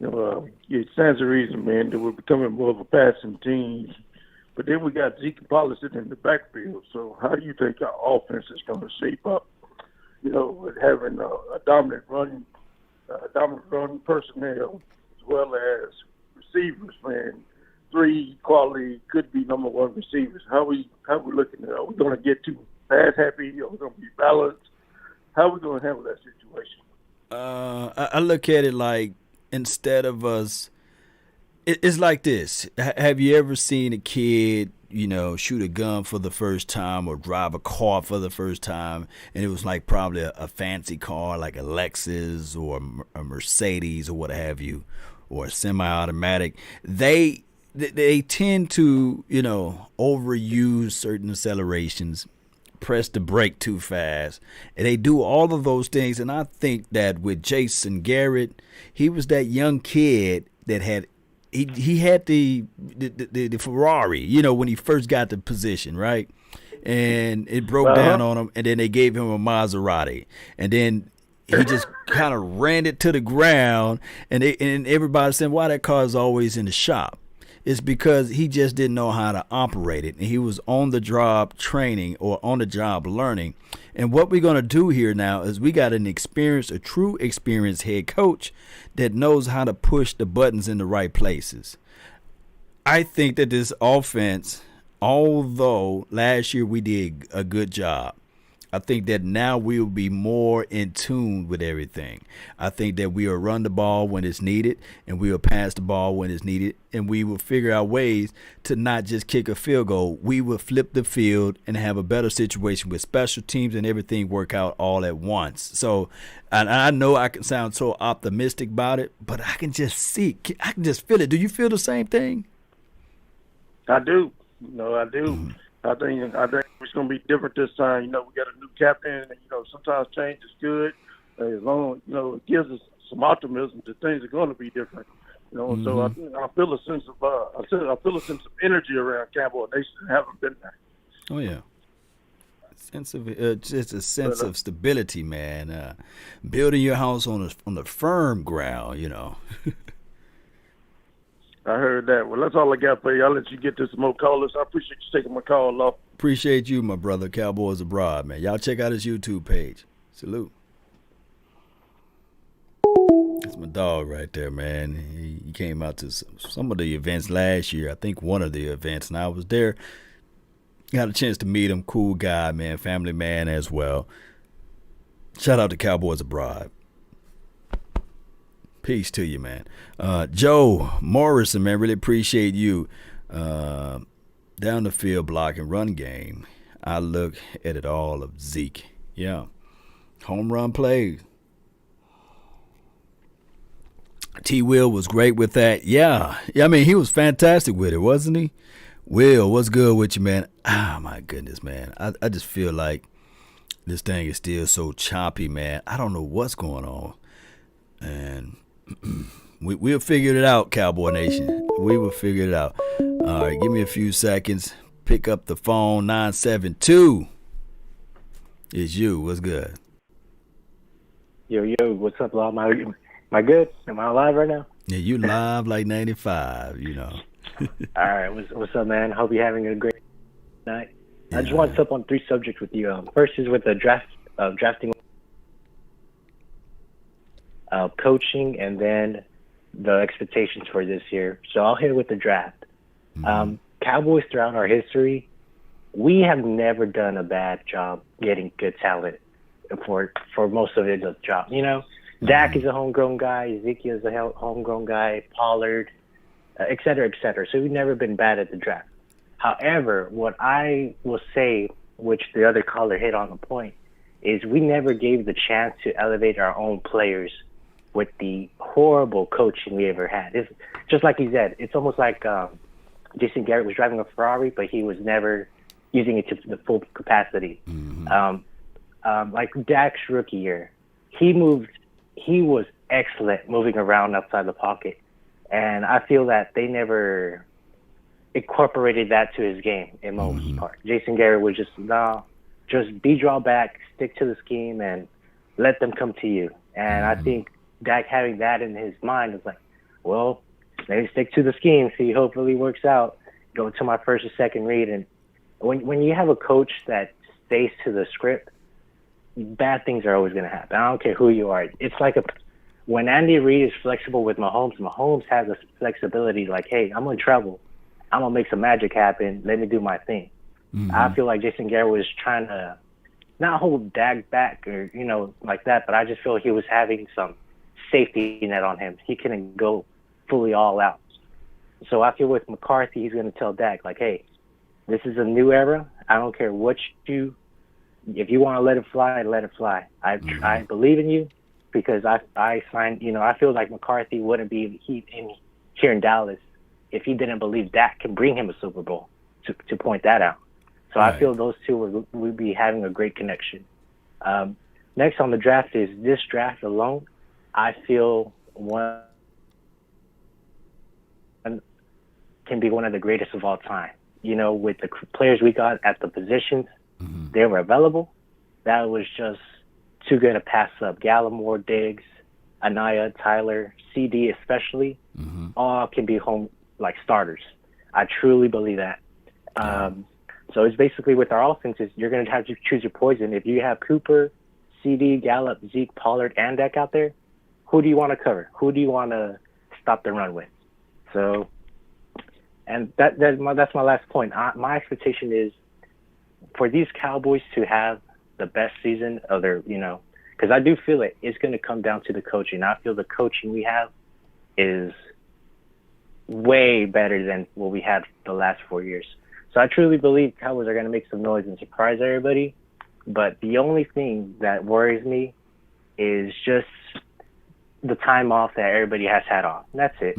It stands to reason, man, that we're becoming more of a passing team. But then we got Zeke Pollard sitting in the backfield. So how do you think our offense is going to shape up, with having a dominant run personnel as well as receivers, man? 3 quality, could be number 1 receivers. How we looking at it? Are we going to get too pass happy? Are we going to be balanced? How are we going to handle that situation? I look at it like, instead of us, it's like this. Have you ever seen a kid, shoot a gun for the first time or drive a car for the first time, and it was like probably a fancy car like a Lexus or a Mercedes or what have you, or a semi-automatic? They tend to, overuse certain accelerations, press the brake too fast, and they do all of those things. And I think that with Jason Garrett, he was that young kid that had he had the Ferrari, when he first got the position, right? And it broke down on him, and then they gave him a Maserati, and then he just kind of ran it to the ground, and everybody said, why that car is always in the shop? It's because he just didn't know how to operate it, and he was on the job training or on the job learning. And what we're going to do here now is we got a true experienced head coach that knows how to push the buttons in the right places. I think that this offense, although last year we did a good job, I think that now we will be more in tune with everything. I think that we will run the ball when it's needed, and we will pass the ball when it's needed, and we will figure out ways to not just kick a field goal. We will flip the field and have a better situation with special teams and everything work out all at once. So I know I can sound so optimistic about it, but I can just feel it. Do you feel the same thing? I do. I do. Mm-hmm. I think it's going to be different this time. We got a new captain, and sometimes change is good as long it gives us some optimism that things are going to be different. Mm-hmm. So I feel a sense of energy around Cowboy Nation. Haven't been there. Oh yeah, just a sense of stability, man. Building your house on the firm ground, I heard that. Well, that's all I got for you. I'll let you get to some more callers. I appreciate you taking my call off. Appreciate you, my brother. Cowboys Abroad, man. Y'all check out his YouTube page. Salute. That's my dog right there, man. He came out to some of the events last year. I think one of the events, and I was there. Got a chance to meet him. Cool guy, man. Family man as well. Shout out to Cowboys Abroad. Peace to you, man. Joe Morrison, man, really appreciate you. Down the field block and run game, I look at it all of Zeke. Yeah. Home run plays. T. Will was great with that. Yeah. I mean, he was fantastic with it, wasn't he? Will, what's good with you, man? Ah, my goodness, man. I just feel like this thing is still so choppy, man. I don't know what's going on. And we'll figure it out, Cowboy Nation. We will figure it out. All right, give me a few seconds. Pick up the phone. 972. It's you. What's good? Yo, what's up, Law? Am I good? Am I alive right now? Yeah, you live like 95, All right, what's up, man? Hope you're having a great night. I just want to touch on 3 subjects with you. First is with the drafting, coaching, and then the expectations for this year. So I'll hit with the draft. Mm-hmm. Cowboys, throughout our history, we have never done a bad job getting good talent for most of the job. Dak is a homegrown guy, Ezekiel is a homegrown guy, Pollard, et cetera, et cetera. So we've never been bad at the draft. However, what I will say, which the other caller hit on the point, is we never gave the chance to elevate our own players with the horrible coaching we ever had. It's just like he said, it's almost like Jason Garrett was driving a Ferrari, but he was never using it to the full capacity. Mm-hmm. Like Dak's rookie year, he was excellent moving around outside the pocket. And I feel that they never incorporated that to his game in most part. Jason Garrett was just be draw back, stick to the scheme, and let them come to you. And I think Dak having that in his mind is like, well, let me stick to the scheme, see, hopefully works out, go to my first or second read. And when you have a coach that stays to the script, bad things are always going to happen. I don't care who you are. It's like when Andy Reid is flexible with Mahomes has a flexibility like, hey, I'm going to travel. I'm going to make some magic happen. Let me do my thing. I feel like Jason Garrett was trying to not hold Dak back or, like that, but I just feel he was having some safety net on him. He couldn't go fully all out. So I feel with McCarthy, he's going to tell Dak, like, hey, this is a new era. I don't care what if you want to let it fly, let it fly. I believe in you because I find, I feel like McCarthy wouldn't be here in Dallas if he didn't believe Dak can bring him a Super Bowl, to point that out. So I feel those two would be having a great connection. Next on the draft is this draft alone. I feel one can be one of the greatest of all time. With the players we got at the positions, they were available. That was just too good to pass up. Gallimore, Diggs, Anaya, Tyler, CD especially, all can be home like starters. I truly believe that. So it's basically with our offenses, you're going to have to choose your poison. If you have Cooper, CD, Gallup, Zeke, Pollard, and Dak out there, who do you want to cover? Who do you want to stop the run with? So, and that's my last point. My expectation is for these Cowboys to have the best season of their, because I do feel it's going to come down to the coaching. I feel the coaching we have is way better than what we had the last 4 years. So I truly believe Cowboys are going to make some noise and surprise everybody. But the only thing that worries me is just the time off that everybody has had off. That's it.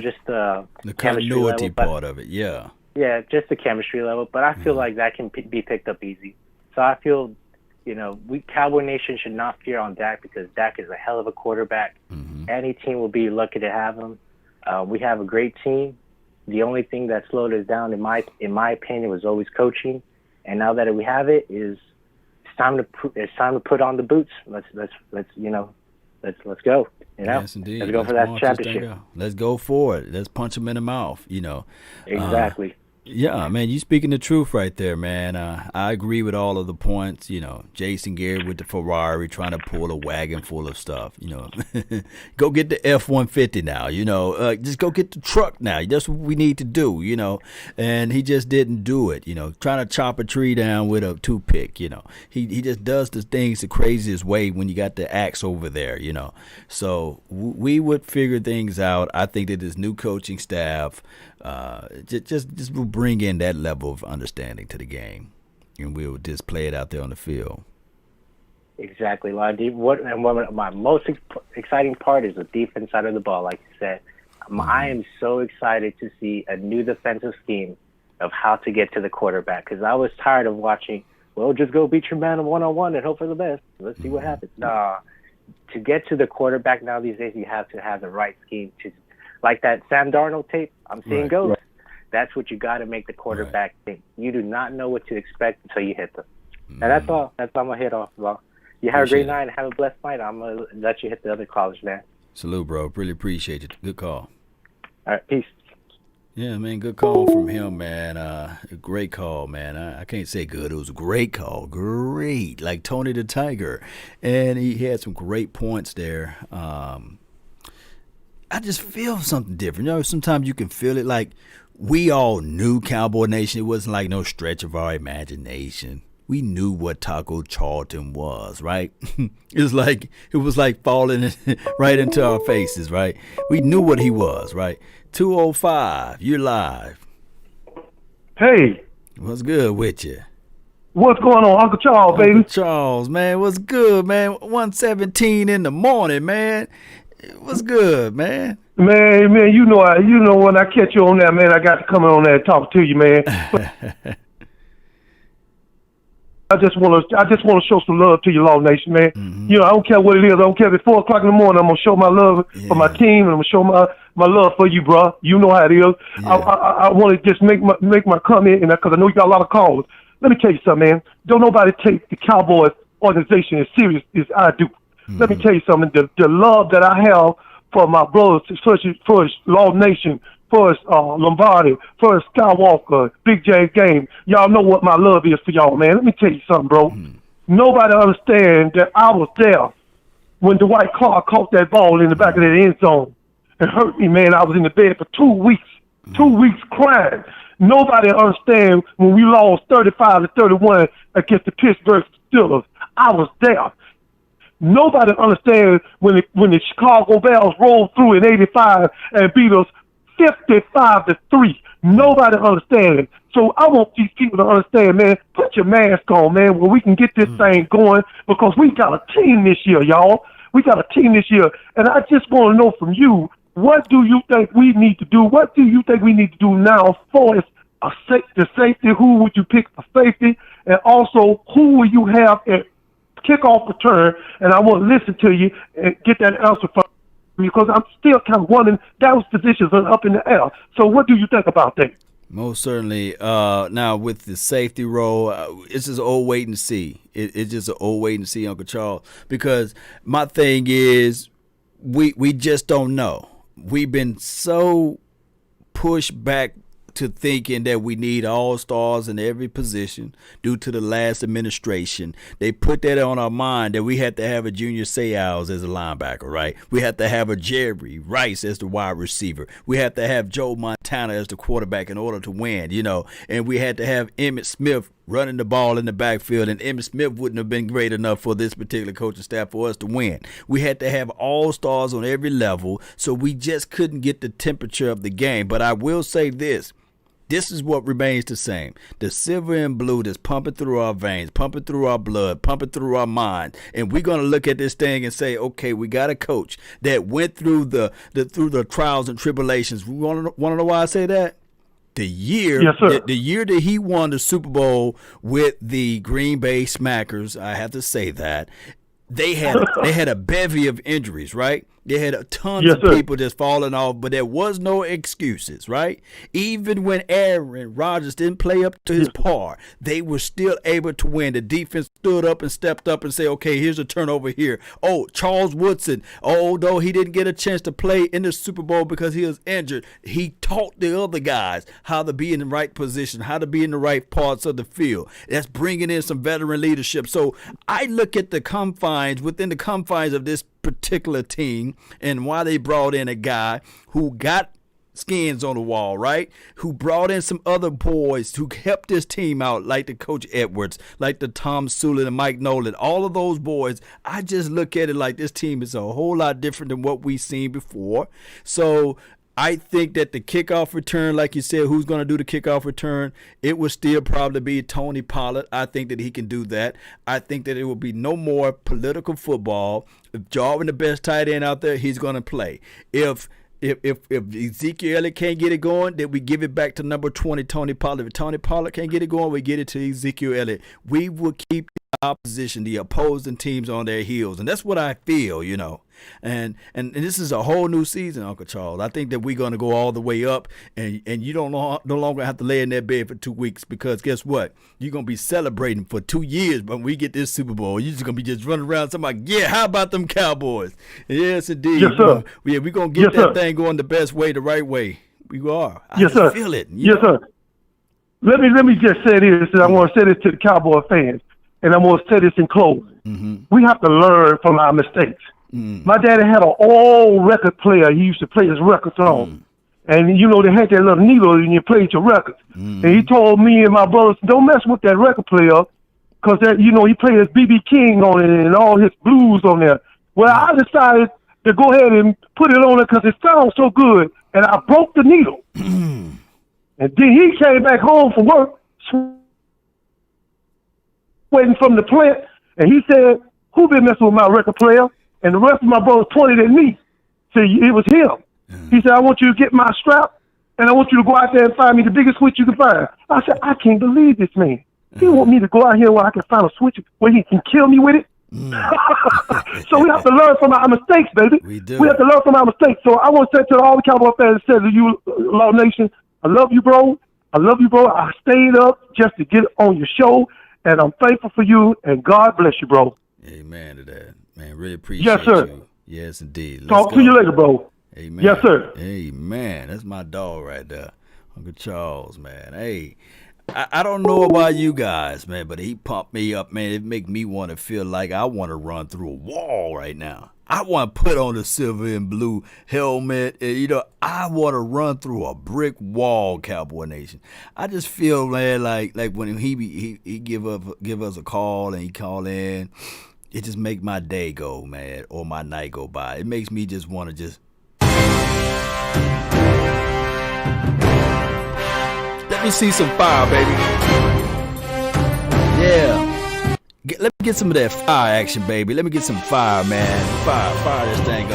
Just the continuity part of it. Yeah. Yeah, just the chemistry level. But I feel like that can be picked up easy. So I feel, we Cowboy Nation should not fear on Dak because Dak is a hell of a quarterback. Any team will be lucky to have him. We have a great team. The only thing that slowed us down, in my opinion, was always coaching. And now that we have it, it's time to put on the boots. Let's go. Yes, indeed. Let's go for that championship. Let's go for it. Let's punch them in the mouth. Exactly. Yeah, man, you speaking the truth right there, man. I agree with all of the points. Jason Garrett with the Ferrari trying to pull a wagon full of stuff. Go get the F-150 now. Just go get the truck now. That's what we need to do. And he just didn't do it. Trying to chop a tree down with a toothpick. He just does the things the craziest way when you got the axe over there. So we would figure things out. I think that this new coaching staff just will bring in that level of understanding to the game, and we'll just play it out there on the field. Exactly. One of my most exciting part is the defense side of the ball. Like you said, I am so excited to see a new defensive scheme of how to get to the quarterback because I was tired of watching. Well, just go beat your man one-on-one and hope for the best. Let's see what happens. Nah, to get to the quarterback now these days, you have to have the right scheme to. Like that Sam Darnold tape, I'm seeing ghosts. Right. That's what you got to make the quarterback think. You do not know what to expect until you hit them. And that's all. That's all I'm going to hit off. Well, you have a great night and have a blessed night. I'm going to let you hit the other callers, man. Salute, bro. Really appreciate it. Good call. All right, peace. Yeah, man, good call from him, man. A great call, man. I can't say good. It was a great call. Great. Like Tony the Tiger. And he had some great points there. I just feel something different. Sometimes you can feel it like we all knew Cowboy Nation. It wasn't like no stretch of our imagination. We knew what Taco Charlton was, right? It was like falling right into our faces, right? We knew what he was, right? 205, you're live. Hey. What's good with you? What's going on, Uncle Charles, baby? Uncle Charles, man, what's good, man? 1:17 in the morning, man. What's good, man? Man, you know when I catch you on that, man, I got to come on there and talk to you, man. I just want to show some love to your Law Nation, man. Mm-hmm. You know, I don't care what it is. I don't care if it's 4 o'clock in the morning. I'm gonna show my love for my team, and I'm gonna show my love for you, bro. You know how it is. Yeah. I want to just make my comment, and because I know you got a lot of callers. Let me tell you something, man. Don't nobody take the Cowboys organization as serious as I do. Mm-hmm. Let me tell you something. The love that I have for my brothers, first Law Nation, first Lombardi, first Skywalker, Big J Game. Y'all know what my love is for y'all, man. Let me tell you something, bro. Nobody understands that I was there when Dwight Clark caught that ball in the back of that end zone. It hurt me, man. I was in the bed for 2 weeks. 2 weeks crying. Nobody understands when we lost 35-31 against the Pittsburgh Steelers. I was there. Nobody understands when the Chicago Bears rolled through in '85 and beat us 55-3. Nobody understands it. So I want these people to understand, man, put your mask on, man, where we can get this thing going, because we got a team this year, y'all. We got a team this year. And I just want to know from you, what do you think we need to do? What do you think we need to do now for the safety? Who would you pick for safety? And also, who will you have at kickoff return? And I want to listen to you and get that answer from you, because I'm still kind of wondering, those positions are up in the air. So what do you think about that? Most certainly. Now, with the safety role, it's just old wait and see. It's just an old wait and see, Uncle Charles, because my thing is we just don't know. We've been so pushed back to thinking that we need all-stars in every position due to the last administration. They put that on our mind that we had to have a Junior Seau as a linebacker, right? We had to have a Jerry Rice as the wide receiver. We had to have Joe Montana as the quarterback in order to win, you know, and we had to have Emmitt Smith running the ball in the backfield, and Emmitt Smith wouldn't have been great enough for this particular coaching staff for us to win. We had to have all-stars on every level, so we just couldn't get the temperature of the game. But I will say this. This is what remains the same. The silver and blue that's pumping through our veins, pumping through our blood, pumping through our mind. And we're going to look at this thing and say, okay, we got a coach that went through the trials and tribulations. We want to know why I say that? The year that he won the Super Bowl with the Green Bay Smackers, I have to say that, they had a bevy of injuries, right? They had tons of people just falling off, but there was no excuses, right? Even when Aaron Rodgers didn't play up to his par, they were still able to win. The defense stood up and stepped up and said, okay, here's a turnover here. Oh, Charles Woodson, although he didn't get a chance to play in the Super Bowl because he was injured, he taught the other guys how to be in the right position, how to be in the right parts of the field. That's bringing in some veteran leadership. So I look at within the confines of this particular team and why they brought in a guy who got skins on the wall, right? Who brought in some other boys who helped this team out, like the Coach Edwards, like the Tom Sula and Mike Nolan. All of those boys, I just look at it like this team is a whole lot different than what we've seen before. So I think that the kickoff return, like you said, who's going to do the kickoff return? It will still probably be Tony Pollard. I think that he can do that. I think that it will be no more political football. If Jarwin, the best tight end out there, he's going to play. If Ezekiel Elliott can't get it going, then we give it back to number 20, Tony Pollard. If Tony Pollard can't get it going, we get it to Ezekiel Elliott. We will keep the opposition, the opposing teams on their heels. And that's what I feel, you know. And this is a whole new season, Uncle Charles. I think that we're going to go all the way up, and you no longer have to lay in that bed for 2 weeks, because guess what? You're going to be celebrating for 2 years when we get this Super Bowl. You're just going to be just running around somebody, yeah, how about them Cowboys? Yes, indeed. Yes, sir. We're going to get that thing going the best way, the right way. We are. I yes, sir. Feel it. Yes, sir. Let me just say this, and I want to say this to the Cowboy fans, and I want to say this in closing. Mm-hmm. We have to learn from our mistakes. My daddy had an old record player. He used to play his records on. And, you know, they had that little needle and you played your records. And he told me and my brothers, don't mess with that record player, because, you know, he played his B.B. King on it and all his blues on there. Well, I decided to go ahead and put it on it because it sounds so good. And I broke the needle. And then he came back home from work, waiting from the plant, and he said, who been messing with my record player? And the rest of my brothers pointed at me. Said, it was him. He said, I want you to get my strap, and I want you to go out there and find me the biggest switch you can find. I said, I can't believe this man. He want me to go out here where I can find a switch where he can kill me with it. So we have to learn from our mistakes, baby. We do. We have to learn from our mistakes. So I want to say to all the Cowboy fans that said to you, Law Nation, I love you, bro. I stayed up just to get on your show, and I'm thankful for you, and God bless you, bro. Amen to that. Man, really appreciate Yes, sir. you. Yes, indeed. Talk to you later, bro. Amen. Yes, sir. Amen. That's my dog right there. Uncle Charles, man. Hey, I don't know about you guys, man, but he pumped me up, man. It make me want to feel like I want to run through a wall right now. I want to put on the silver and blue helmet. And, I want to run through a brick wall, Cowboy Nation. I just feel, man, like when he give us a call and he call in, it just make my day go, man, or my night go by. It makes me just want to just. Let me see some fire, baby. Yeah. Let me get some of that fire action, baby. Let me get some fire, man. Fire this thing up.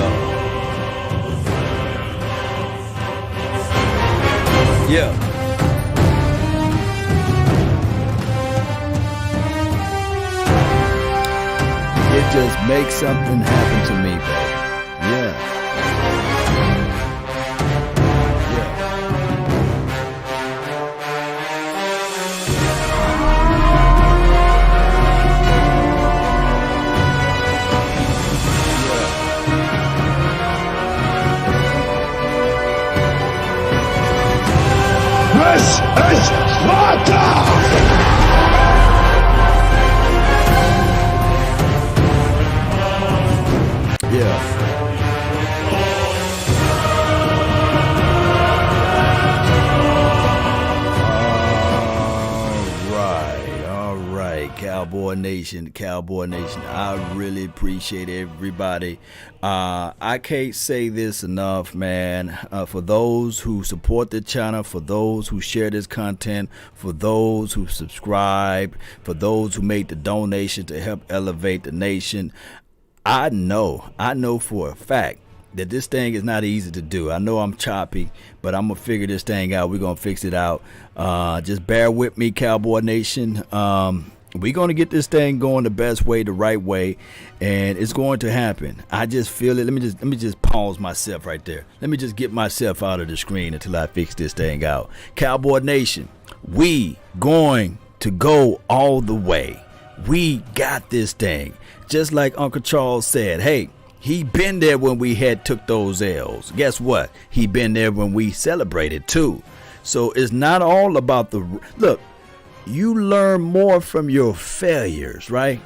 Yeah. It just makes something happen to me, baby. Yeah. This is Sparta! Yeah. All right, Cowboy Nation. I really appreciate everybody. I can't say this enough, man. For those who support the channel, for those who share this content, for those who subscribe, for those who make the donation to help elevate the nation, I know for a fact that this thing is not easy to do. I know I'm choppy, but I'm going to figure this thing out. We're going to fix it out. Just bear with me, Cowboy Nation. We're going to get this thing going the best way, the right way, and it's going to happen. I just feel it. Let me just pause myself right there. Let me just get myself out of the screen until I fix this thing out. Cowboy Nation, we going to go all the way. We got this thing. Just like Uncle Charles said, hey, he been there when we had took those L's. Guess what? He been there when we celebrated too. So it's not all about look, you learn more from your failures, right,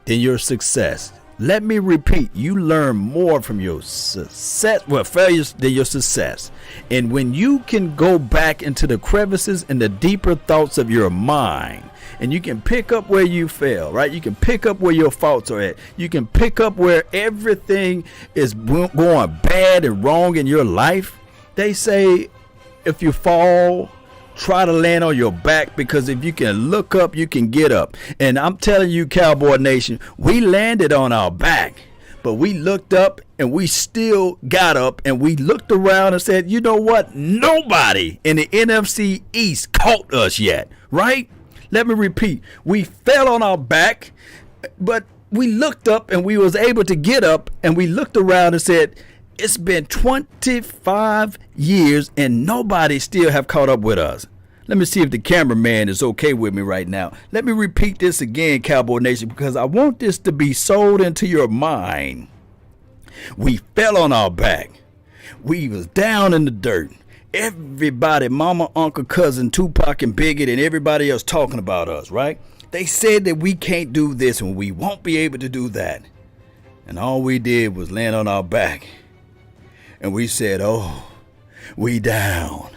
than your success. Let me repeat, you learn more from your failures than your success. And when you can go back into the crevices and the deeper thoughts of your mind, and you can pick up where you fail, right? You can pick up where your faults are at. You can pick up where everything is going bad and wrong in your life. They say if you fall, try to land on your back, because if you can look up, you can get up. And I'm telling you, Cowboy Nation, we landed on our back, but we looked up and we still got up, and we looked around and said, you know what? Nobody in the NFC East caught us yet, right? Let me repeat. We fell on our back, but we looked up and we was able to get up, and we looked around and said, it's been 25 years and nobody still have caught up with us. Let me see if the cameraman is okay with me right now. Let me repeat this again, Cowboy Nation, because I want this to be sold into your mind. We fell on our back. We was down in the dirt. Everybody, mama, uncle, cousin, Tupac and Biggie and everybody else talking about us, right? They said that we can't do this and we won't be able to do that. And all we did was land on our back. And we said, oh, we down.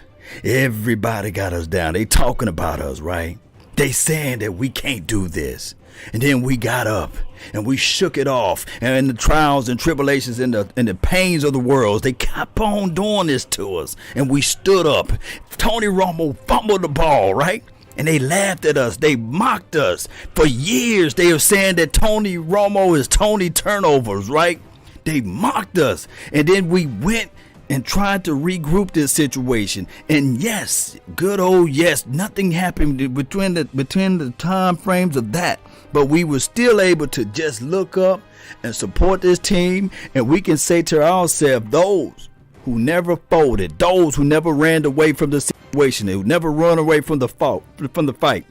Everybody got us down. They talking about us, right? They saying that we can't do this. And then we got up and we shook it off. And the trials and tribulations and the pains of the world, they kept on doing this to us. And we stood up. Tony Romo fumbled the ball, right? And they laughed at us. They mocked us. For years, they were saying that Tony Romo is Tony Turnovers, right? They mocked us. And then we went and tried to regroup this situation. And yes, good old yes, nothing happened between the time frames of that. But we were still able to just look up and support this team. And we can say to ourselves, those who never folded, those who never ran away from the situation, who never run away from the fight,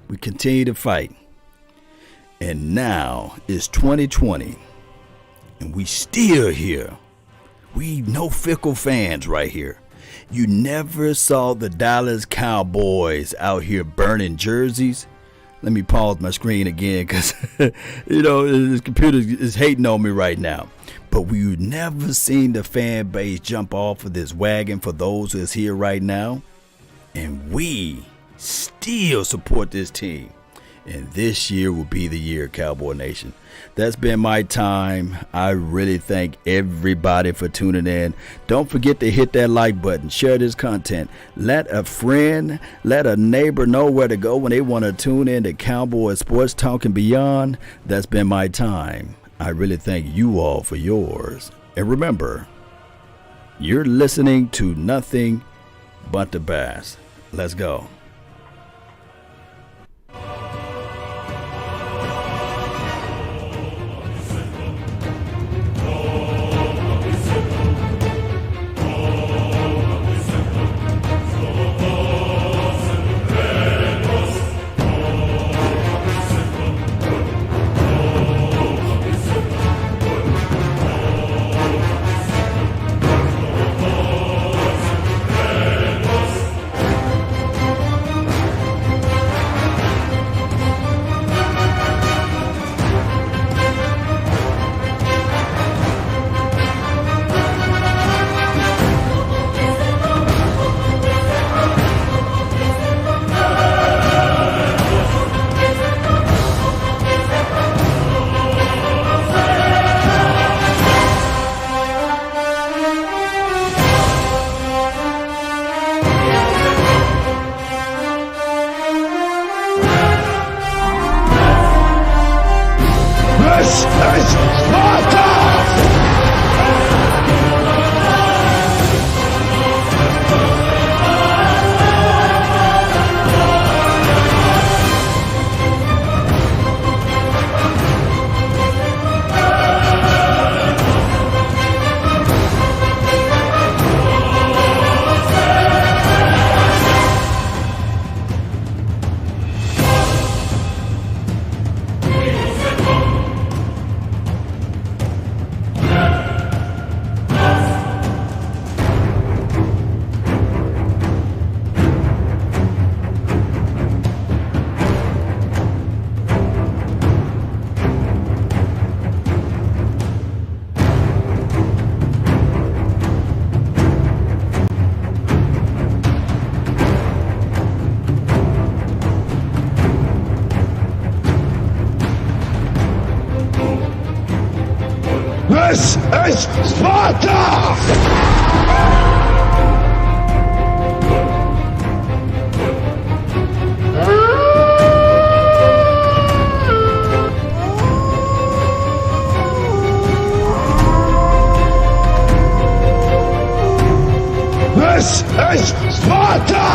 we continue to fight. And now it's 2020, and we still here. We no fickle fans right here. You never saw the Dallas Cowboys out here burning jerseys. Let me pause my screen again because, this computer is hating on me right now. But we've never seen the fan base jump off of this wagon for those that's here right now. And we still support this team. And this year will be the year, Cowboy Nation. That's been my time. I really thank everybody for tuning in. Don't forget to hit that like button. Share this content. Let a friend, let a neighbor know where to go when they want to tune in to Cowboy Sports Talk and beyond. That's been my time. I really thank you all for yours. And remember, you're listening to nothing but the best. Let's go. This is Sparta! This is Sparta!